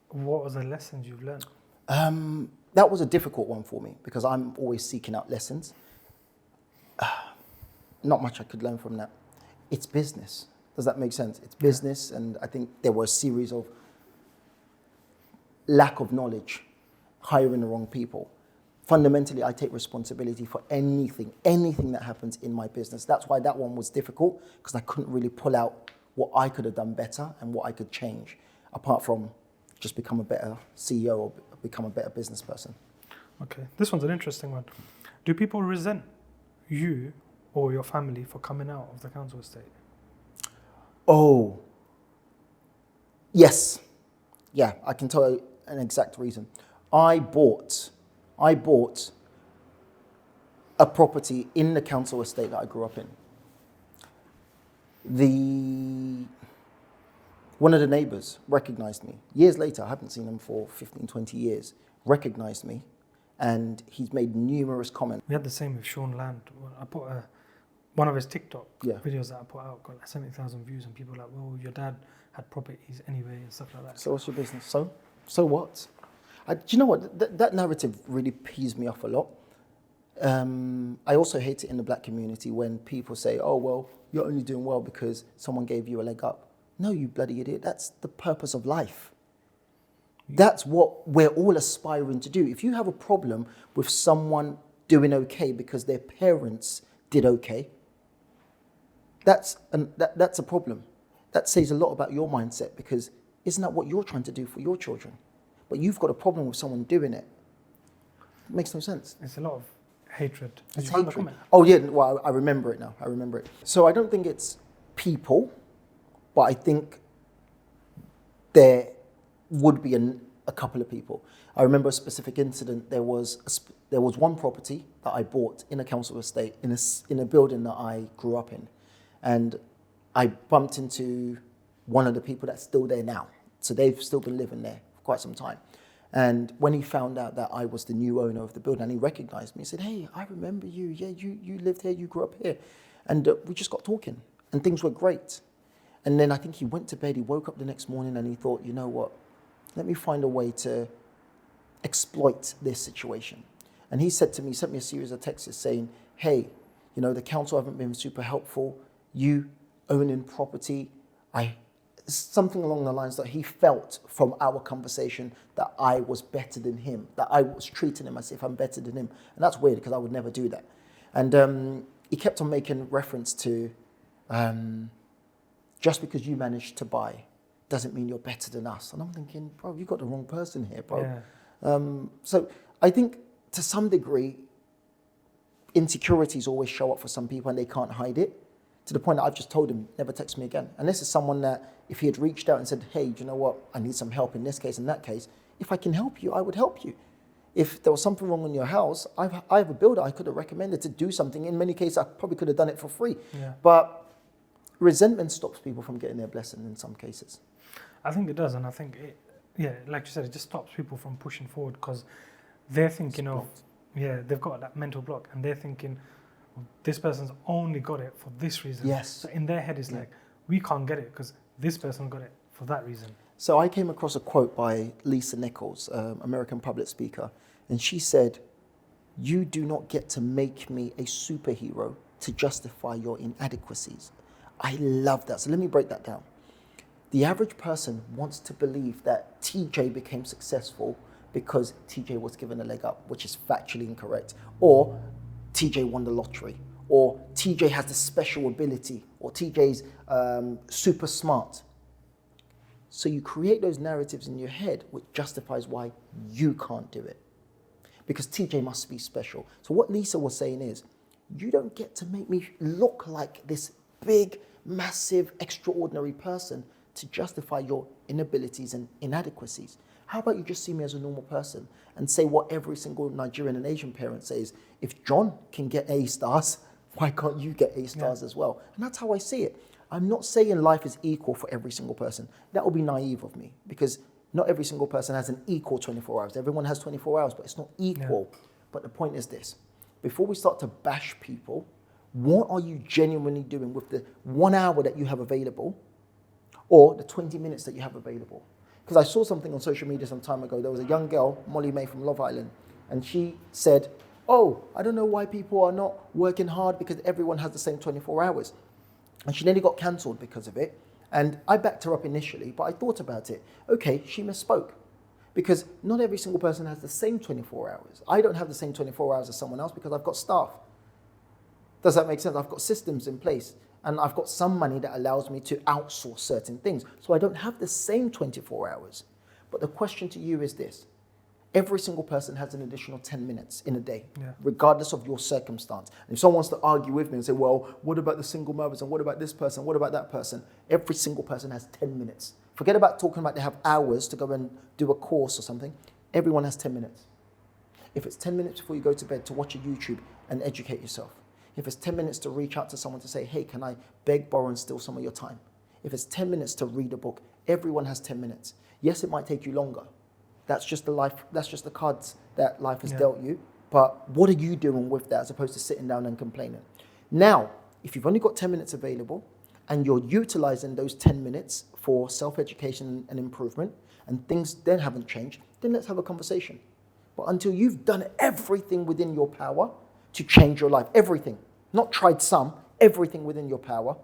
What was the lessons you've learned? That was a difficult one for me because I'm always seeking out lessons. Not much I could learn from that. It's business. Does that make sense? It's business, and I think there were a series of lack of knowledge, hiring the wrong people. Fundamentally, I take responsibility for anything that happens in my business. That's why that one was difficult, because I couldn't really pull out what I could have done better and what I could change, apart from just become a better CEO or become a better business person. Okay, this one's an interesting one. Do people resent you or your family for coming out of the council estate? Oh, yes. Yeah, I can tell you an exact reason. I bought a property in the council estate that I grew up in. One of the neighbors recognized me. Years later, I haven't seen him for 15, 20 years, recognized me, and he's made numerous comments. We had the same with Sean Land. I put one of his TikTok Yeah. videos that I put out got like 70,000 views, and people were like, well, your dad had properties anyway and stuff like that. So what's your business? So what? Do you know what? That narrative really pees me off a lot. I also hate it in the black community when people say, oh, well, you're only doing well because someone gave you a leg up. No, you bloody idiot. That's the purpose of life. That's what we're all aspiring to do. If you have a problem with someone doing okay because their parents did okay, that's a problem. That says a lot about your mindset, because isn't that what you're trying to do for your children? But you've got a problem with someone doing it. It makes no sense. It's a lot of hatred. Did It's you find the hatred. comment? Oh yeah, well, I remember it now. I remember it. So I don't think it's people, but I think there would be a couple of people. I remember a specific incident. There was one property that I bought in a council estate in a building that I grew up in, and I bumped into one of the people that's still there now. So they've still been living there for quite some time. And when he found out that I was the new owner of the building, and he recognized me, he said, hey, I remember you. Yeah, you lived here, you grew up here. And we just got talking, and things were great. And then I think he went to bed, he woke up the next morning, and he thought, you know what, let me find a way to exploit this situation. And he said to me, sent me a series of texts saying, hey, you know, the council haven't been super helpful. You owning property, something along the lines that he felt from our conversation that I was better than him, that I was treating him as if I'm better than him. And that's weird, because I would never do that. And he kept on making reference to, just because you managed to buy doesn't mean you're better than us. And I'm thinking, bro, you got the wrong person here, bro. Yeah. So I think to some degree, insecurities always show up for some people and they can't hide it, to the point that I've just told him, never text me again. And this is someone that if he had reached out and said, hey, do you know what, I need some help in this case, in that case, if I can help you, I would help you. If there was something wrong in your house, I have a builder I could have recommended to do something. In many cases, I probably could have done it for free. Yeah. But resentment stops people from getting their blessing in some cases. I think it does, and I think like you said, it just stops people from pushing forward, because they're thinking they've got that mental block, and they're thinking, well, this person's only got it for this reason. Yes. So in their head, it's like, we can't get it because this person got it for that reason. So I came across a quote by Lisa Nichols, American public speaker, and she said, you do not get to make me a superhero to justify your inadequacies. I love that. So let me break that down. The average person wants to believe that TJ became successful because TJ was given a leg up, which is factually incorrect, or TJ won the lottery, or TJ has this special ability, or TJ's super smart. So you create those narratives in your head which justifies why you can't do it. Because TJ must be special. So what Lisa was saying is, you don't get to make me look like this big, massive, extraordinary person to justify your inabilities and inadequacies. How about you just see me as a normal person and say what every single Nigerian and Asian parent says, if John can get A stars, why can't you get A stars as well? And that's how I see it. I'm not saying life is equal for every single person. That would be naive of me, because not every single person has an equal 24 hours. Everyone has 24 hours, but it's not equal. Yeah. But the point is this: before we start to bash people, what are you genuinely doing with the 1 hour that you have available or the 20 minutes that you have available? Because I saw something on social media some time ago. There was a young girl, Molly May from Love Island, and she said, oh, I don't know why people are not working hard because everyone has the same 24 hours. And she nearly got cancelled because of it. And I backed her up initially, but I thought about it. Okay, she misspoke. Because not every single person has the same 24 hours. I don't have the same 24 hours as someone else because I've got staff. Does that make sense? I've got systems in place. And I've got some money that allows me to outsource certain things. So I don't have the same 24 hours. But the question to you is this: every single person has an additional 10 minutes in a day, regardless of your circumstance. And if someone wants to argue with me and say, well, what about the single mothers, and what about this person, what about that person? Every single person has 10 minutes. Forget about talking about they have hours to go and do a course or something. Everyone has 10 minutes. If it's 10 minutes before you go to bed to watch a YouTube and educate yourself, if it's 10 minutes to reach out to someone to say, hey, can I beg, borrow, and steal some of your time? If it's 10 minutes to read a book, everyone has 10 minutes. Yes, it might take you longer. That's just the life. That's just the cards that life has dealt you. But what are you doing with that as opposed to sitting down and complaining? Now, if you've only got 10 minutes available and you're utilizing those 10 minutes for self-education and improvement, and things then haven't changed, then let's have a conversation. But until you've done everything within your power to change your life, everything, not tried some, everything within your power,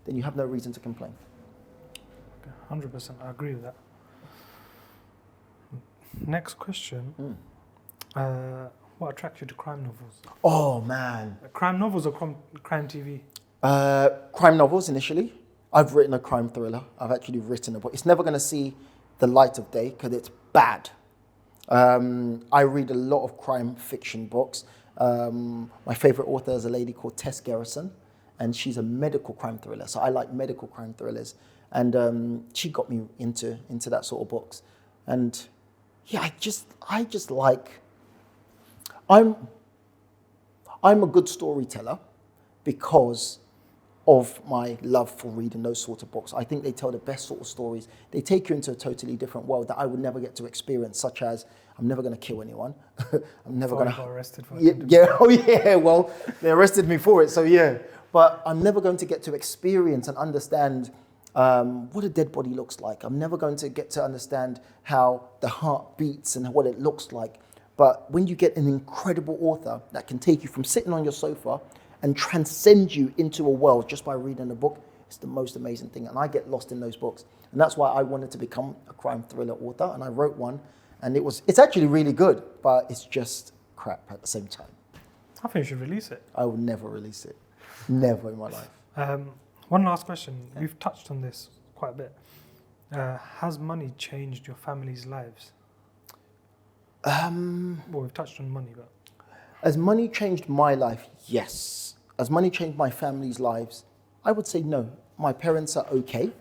then you have no reason to complain. 100%, I agree with that. Next question. What attracts you to crime novels? Oh, man. Crime novels or crime TV? Crime novels initially. I've written a crime thriller. I've actually written a book. It's never going to see the light of day because it's bad. I read a lot of crime fiction books. My favorite author is a lady called Tess Garrison, and she's a medical crime thriller. So I like medical crime thrillers. And she got me into that sort of books. And yeah, I just like, I'm a good storyteller because of my love for reading those sort of books. I think they tell the best sort of stories. They take you into a totally different world that I would never get to experience, such as I'm never going to kill anyone. I'm never going to... arrested for it. Oh yeah, well, they arrested me for it, so yeah. But I'm never going to get to experience and understand what a dead body looks like. I'm never going to get to understand how the heart beats and what it looks like. But when you get an incredible author that can take you from sitting on your sofa and transcend you into a world just by reading a book, it's the most amazing thing. And I get lost in those books. And that's why I wanted to become a crime thriller author. And I wrote one. And it's actually really good, but it's just crap at the same time. I think you should release it. I would never release it. Never in my life. One last question. We've touched on this quite a bit. Has money changed your family's lives? Well, we've touched on money, but... Has money changed my life? Yes. Has money changed my family's lives? I would say no. My parents are okay.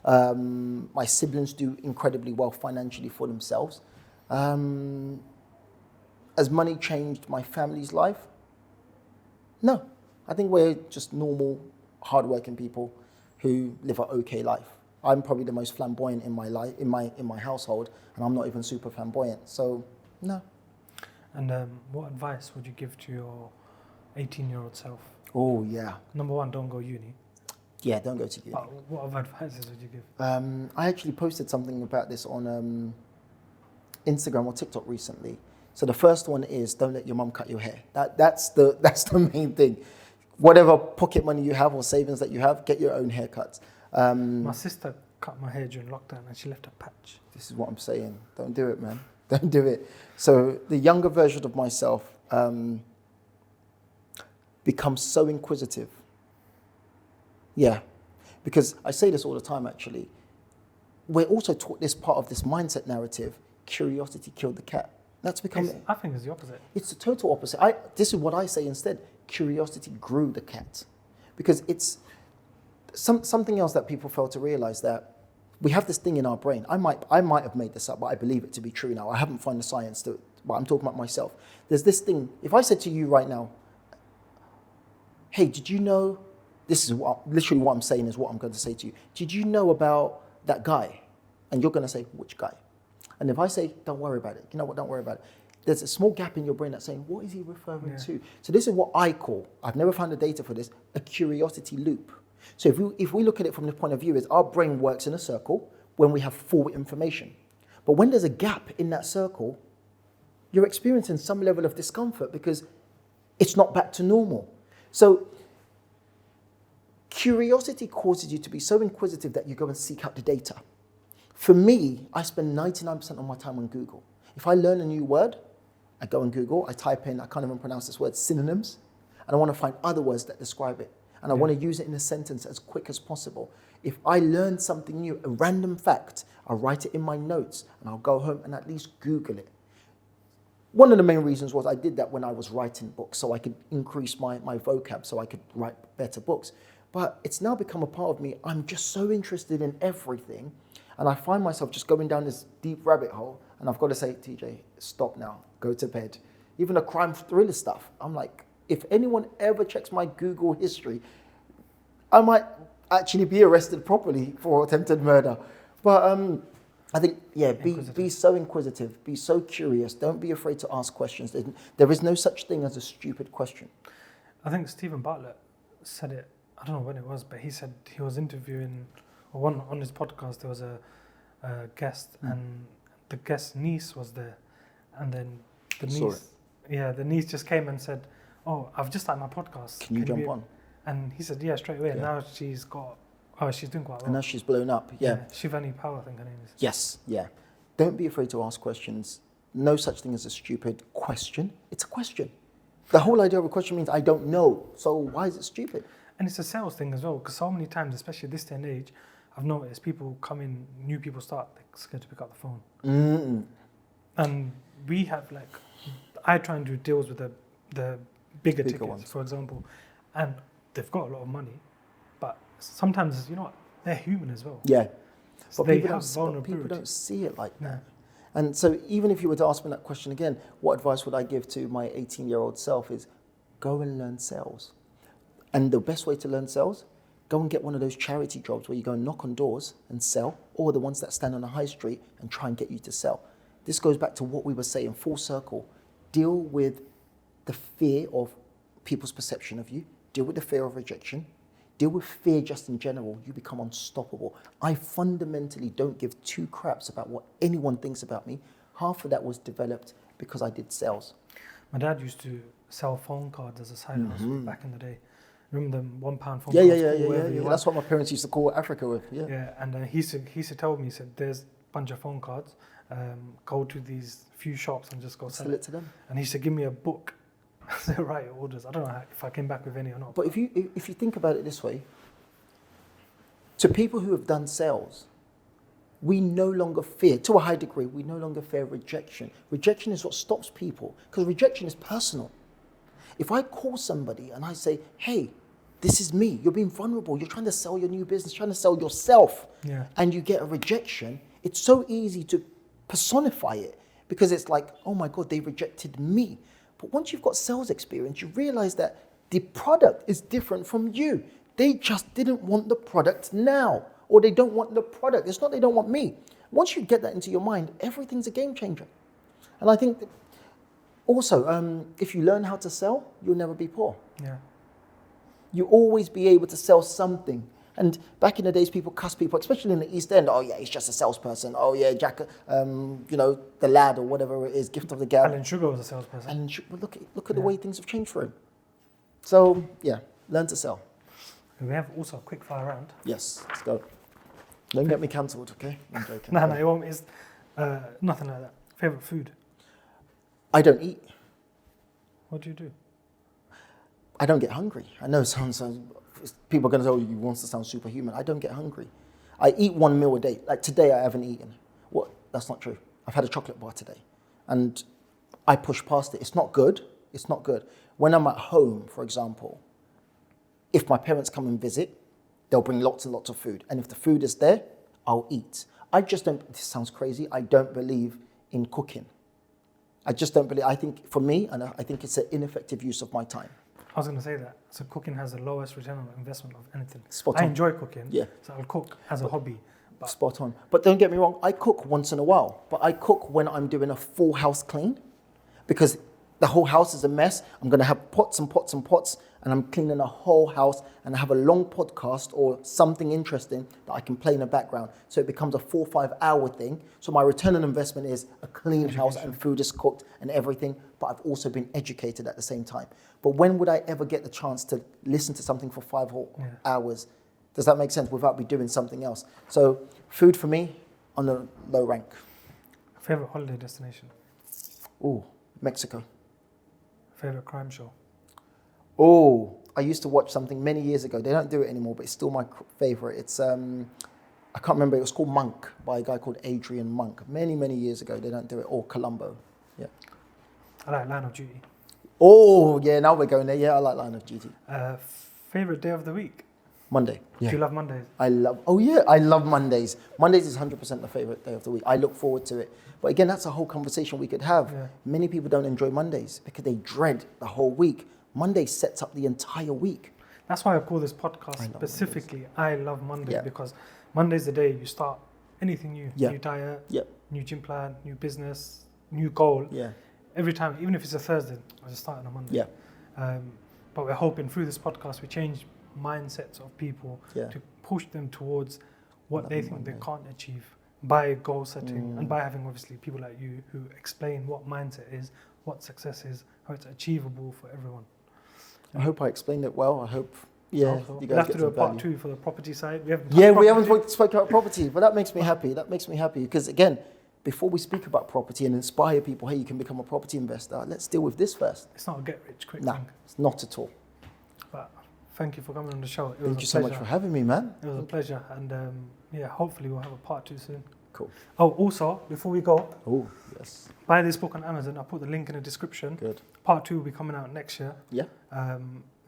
My siblings do incredibly well financially for themselves. Has money changed my family's life? No. I think we're just normal, hardworking people who live an okay life. I'm probably the most flamboyant in my life, in my household, and I'm not even super flamboyant. So, no. And what advice would you give to your 18-year-old self? Oh, yeah. Number one, don't go uni. Yeah, don't go to uni. What other advices would you give? I actually posted something about this on Instagram or TikTok recently. So the first one is don't let your mum cut your hair. That's the main thing. Whatever pocket money you have or savings that you have, get your own haircuts. My sister cut my hair during lockdown and she left a patch. This is what I'm saying. Don't do it, man. Don't do it. So the younger version of myself becomes so inquisitive. Yeah, because I say this all the time, actually. We're also taught this part of this mindset narrative, curiosity killed the cat. That's become... I think it's the opposite. It's the total opposite. This is what I say instead. Curiosity grew the cat. Because it's something else that people fail to realize, that we have this thing in our brain. I might have made this up, but I believe it to be true now. I haven't found the science to it, but I'm talking about myself. There's this thing. If I said to you right now, hey, did you know... This is literally what I'm saying is what I'm going to say to you. Did you know about that guy? And you're going to say, which guy? And if I say, don't worry about it, you know what, don't worry about it. There's a small gap in your brain that's saying, what is he referring to? So this is what I call, I've never found the data for this, a curiosity loop. So if we look at it from the point of view, is our brain works in a circle when we have full information. But when there's a gap in that circle, you're experiencing some level of discomfort because it's not back to normal. So curiosity causes you to be so inquisitive that you go and seek out the data. For me, I spend 99% of my time on Google. If I learn a new word, I go on Google, I type in, I can't even pronounce this word, synonyms, and I want to find other words that describe it. And I want to use it in a sentence as quick as possible. If I learn something new, a random fact, I'll write it in my notes and I'll go home and at least Google it. One of the main reasons was I did that when I was writing books, so I could increase my vocab, so I could write better books. But it's now become a part of me. I'm just so interested in everything. And I find myself just going down this deep rabbit hole. And I've got to say, TJ, stop now. Go to bed. Even the crime thriller stuff. I'm like, if anyone ever checks my Google history, I might actually be arrested properly for attempted murder. But I think, yeah, be so inquisitive. Be so curious. Don't be afraid to ask questions. There is no such thing as a stupid question. I think Stephen Bartlett said it, I don't know when it was, but he said he was interviewing, or on his podcast, there was a guest, and the guest's niece was there, and then the niece just came and said, "Oh, I've just started my podcast. Can you jump on?" And he said, "Yeah, straight away." Yeah. Now she's doing quite well. And now she's blown up. Yeah. Shivani Power, I think her name is. Yes. Yeah. Don't be afraid to ask questions. No such thing as a stupid question. It's a question. The whole idea of a question means I don't know. So why is it stupid? And it's a sales thing as well, because so many times, especially this day and age, I've noticed people come in, new people start, they're scared to pick up the phone. Mm. And we have I try and do deals with the bigger tickets, ones, for example, and they've got a lot of money, but sometimes, you know what, they're human as well. Yeah. So but people don't see it like that. And so even if you were to ask me that question again, what advice would I give to my 18-year-old self is go and learn sales. And the best way to learn sales, go and get one of those charity jobs where you go and knock on doors and sell, or the ones that stand on a high street and try and get you to sell. This goes back to what we were saying, full circle. Deal with the fear of people's perception of you. Deal with the fear of rejection. Deal with fear just in general. You become unstoppable. I fundamentally don't give two craps about what anyone thinks about me. Half of that was developed because I did sales. My dad used to sell phone cards as a side hustle back in the day. Remember them £1 phone cards? Yeah. That's what my parents used to call Africa with. Yeah, and he used to tell me, he said, there's a bunch of phone cards. Go to these few shops and just go sell it to them. And he used to give me a book to write orders. I don't know if I came back with any or not. But if you think about it this way, to people who have done sales, we no longer fear, to a high degree, we no longer fear rejection. Rejection is what stops people, because rejection is personal. If I call somebody and I say, hey, this is me, you're being vulnerable, you're trying to sell your new business, trying to sell yourself, and you get a rejection, it's so easy to personify it because it's like, oh my God, they rejected me. But once you've got sales experience, you realize that the product is different from you. They just didn't want the product now, or they don't want the product. It's not they don't want me. Once you get that into your mind, everything's a game changer. And I think that also, if you learn how to sell, you'll never be poor. Yeah. You always be able to sell something. And back in the days, people cuss people, especially in the East End. Oh yeah, he's just a salesperson. Oh yeah, Jack, the lad or whatever it is, gift of the gab. Alan Sugar was a salesperson. Well, look at the way things have changed for him. So yeah, learn to sell. We have also a quick fire round. Yes, let's go. Don't get me cancelled, okay? I'm joking. No, it won't. It's nothing like that. Favorite food? I don't eat. What do you do? I don't get hungry. I know it sounds people are going to say, oh, you want to sound superhuman. I don't get hungry. I eat one meal a day. Like today, I haven't eaten. What? That's not true. I've had a chocolate bar today. And I push past it. It's not good. It's not good. When I'm at home, for example, if my parents come and visit, they'll bring lots and lots of food. And if the food is there, I'll eat. I just don't, this sounds crazy, I don't believe in cooking. I just don't believe, I think for me, and I think it's an ineffective use of my time. I was going to say that. So cooking has the lowest return on investment of anything. Spot I on. enjoy cooking, Yeah. so I'll cook as a hobby. But Spot on. But don't get me wrong, I cook once in a while, but I cook when I'm doing a full house clean because the whole house is a mess. I'm going to have pots and pots and pots and I'm cleaning the whole house and I have a long podcast or something interesting that I can play in the background. So it becomes a 4 or 5 hour thing. So my return on investment is a clean house and food is cooked and everything, but I've also been educated at the same time. But when would I ever get the chance to listen to something for 5 hours? Does that make sense? Without me doing something else. So food for me on the low rank. favorite holiday destination? Ooh, Mexico. Favorite crime show? Oh, I used to watch something many years ago. They don't do it anymore, but it's still my favorite. It's, I can't remember, it was called Monk by a guy called Adrian Monk. Many, many years ago. They don't do it. Or Columbo. Yeah. I like Line of Duty. Oh, yeah, now we're going there. Yeah, I like Line of Duty. Favorite day of the week? Monday. Yeah. Do you love Mondays? I love Mondays. Mondays is 100% my favorite day of the week. I look forward to it. But again, that's a whole conversation we could have. Yeah. Many people don't enjoy Mondays because they dread the whole week. Monday sets up the entire week. That's why I call this podcast specifically I Love Monday, because Monday's the day you start anything new. Yeah. New diet, Yeah. new gym plan, new business, new goal. Yeah. Every time, even if it's a Thursday, I just start on a Monday. Yeah. But we're hoping through this podcast we change mindsets of people to push them towards what they think they can't achieve by goal setting and by having obviously people like you who explain what mindset is, what success is, how it's achievable for everyone. I hope I explained it well. I hope, you guys We'll have to get do a some part value. 2 for the property side. We haven't spoken about property, but that makes me happy. That makes me happy because again, before we speak about property and inspire people, hey, you can become a property investor, let's deal with this first. It's not a get-rich-quick Nah, thing. it's not at all. But thank you for coming on the show. Thank you so much for having me, man. It was a pleasure. And hopefully we'll have a part 2 soon. Cool. Oh, also, before we go, yes. buy this book on Amazon. I'll put the link in the description. Good. Part 2 will be coming out next year. Yeah.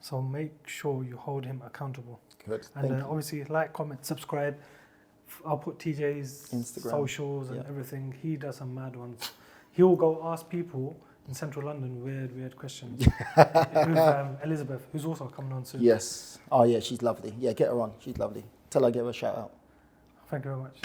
So make sure you hold him accountable. Good. And obviously, like, comment, subscribe. I'll put TJ's Instagram. socials and everything. He does some mad ones. He'll go ask people in central London weird questions. With Elizabeth, who's also coming on soon. Yes. Oh, yeah, she's lovely. Yeah, get her on. She's lovely. Tell her I give her a shout out. Thank you very much.